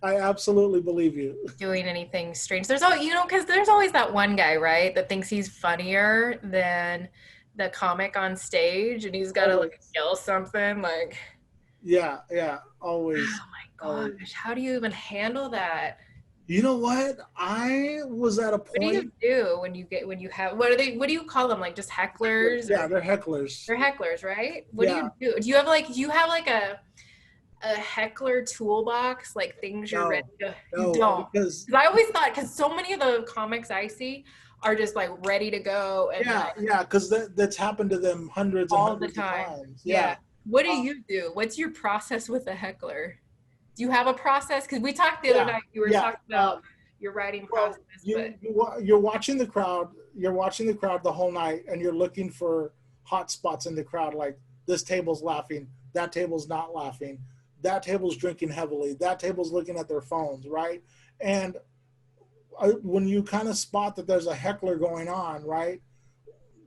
S1: I absolutely believe you.
S2: doing anything strange. There's all, because there's always that one guy, right, that thinks he's funnier than the comic on stage, and he's got to like
S1: Always.
S2: yell something like,
S1: Yeah, yeah,
S2: oh
S1: always,
S2: my
S1: always.
S2: gosh, how do you even handle that?
S1: You know what? I was at a
S2: What do you
S1: point.
S2: do when you have, what do you call them? Like just hecklers,
S1: Yeah,
S2: or
S1: they're hecklers.
S2: they're hecklers, right? What do
S1: Yeah,
S2: you do? Do you have like a heckler toolbox, like things you're ready
S1: no,
S2: to, you
S1: no,
S2: don't?
S1: because
S2: Because I always thought, because so many of the comics I see are just like ready to go, and
S1: yeah,
S2: like
S1: yeah, because that's happened to them hundreds and
S2: all the
S1: hundreds of
S2: time.
S1: times.
S2: Yeah.
S1: Yeah.
S2: What do
S1: Uh,
S2: you do? What's your process with a heckler? Do you have a process? Because we talked the other
S1: yeah,
S2: night, you were
S1: yeah.
S2: talking about your writing
S1: Well,
S2: process, but
S1: you're watching the crowd. You're watching the crowd the whole night, and you're looking for hot spots in the crowd. Like this table's laughing, that table's not laughing, that table's drinking heavily, that table's looking at their phones, right? And when you kind of spot that there's a heckler going on, right?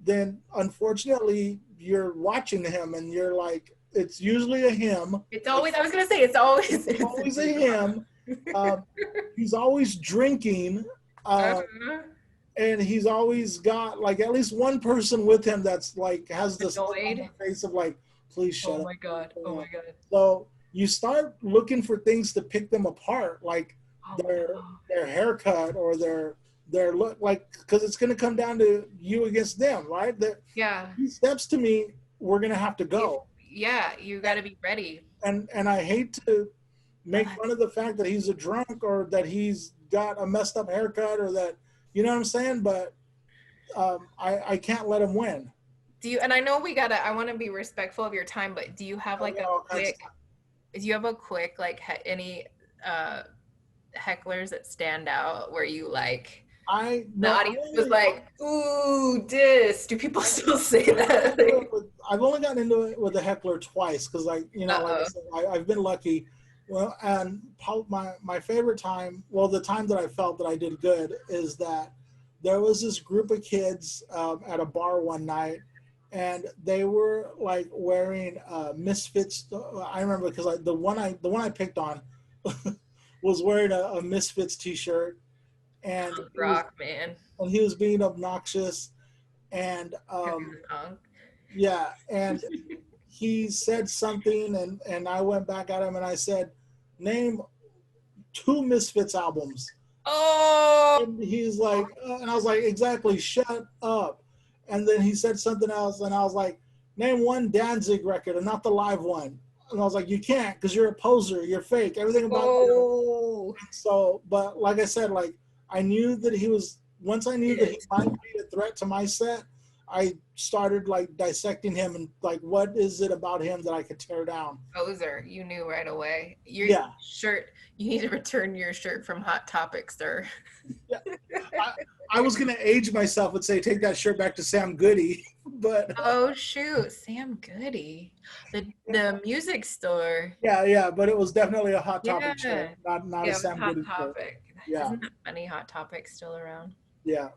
S1: Then unfortunately you're watching him, and you're like, it's usually a him.
S2: it's always, I was going to say, it's always,
S1: It's always a him, Um, he's always drinking. Uh,
S2: Uh-huh.
S1: and he's always got like at least one person with him that's like has this look on
S2: Annoyed.
S1: their face of like, please
S2: Oh
S1: shut up.
S2: my god. Oh my god.
S1: So you start looking for things to pick them apart, like
S2: Oh
S1: their
S2: no.
S1: their haircut or their look, like because it's going to come down to you against them, right? That
S2: Yeah.
S1: he steps to me, we're going to have to
S2: If
S1: go,
S2: yeah, you got to be ready.
S1: and I hate to
S2: Oh,
S1: make fun of the fact that he's a drunk or that he's got a messed up haircut or that you know what I'm saying, but I can't let him win.
S2: do you, and I know we gotta, I want to be respectful of your time, but do you have
S1: I
S2: like
S1: got
S2: a
S1: all kinds of
S2: quick, do you have a quick, like any uh hecklers that stand out where you like,
S1: I
S2: the
S1: no,
S2: audience was like, ooh, diss. Do people still say that? Like,
S1: I've only gotten into it with a heckler twice because, like you know, like I
S2: uh-oh.
S1: said, I've been lucky. Well, and my favorite time, well, the time that I felt that I did good is that there was this group of kids at a bar one night, and they were like wearing Misfits. I remember because the one I picked on was wearing a Misfits T-shirt, and
S2: Punk rock, man.
S1: he was being obnoxious, and
S2: Because he was punk.
S1: yeah, and he said something, and I went back at him and I said, "Name two Misfits albums."
S2: Oh,
S1: And he's like, and I was like, "Exactly, shut up." And then he said something else, and I was like, "Name one Danzig record and not the live one." And I was like, "You can't because you're a poser. You're fake. Everything about you."
S2: oh,
S1: So, but like I said, like I knew that he was. Once I knew that he
S2: it.
S1: might be a threat to my set, I started like dissecting him and like, what is it about him that I could tear down?
S2: Poser, you knew right away. Your
S1: Yeah,
S2: shirt, you need to return your shirt from Hot Topic, sir.
S1: yeah. I, I was gonna age myself and say take that shirt back to Sam Goody, but
S2: Oh shoot, Sam Goody, the music store.
S1: yeah, yeah. But it was definitely a Hot Topic shirt,
S2: Yeah,
S1: not a
S2: yeah, it was
S1: Sam
S2: Hot
S1: Goody shirt.
S2: Topic.
S1: Yeah,
S2: Isn't that funny? Hot Topic still around?
S1: yeah.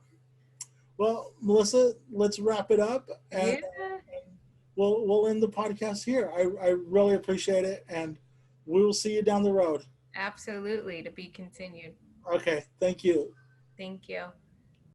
S1: Well, Melissa, let's wrap it up, and
S2: Yeah,
S1: we'll end the podcast here. I really appreciate it, and we will see you down the road.
S2: absolutely. To be continued.
S1: Okay, thank you.
S2: Thank you.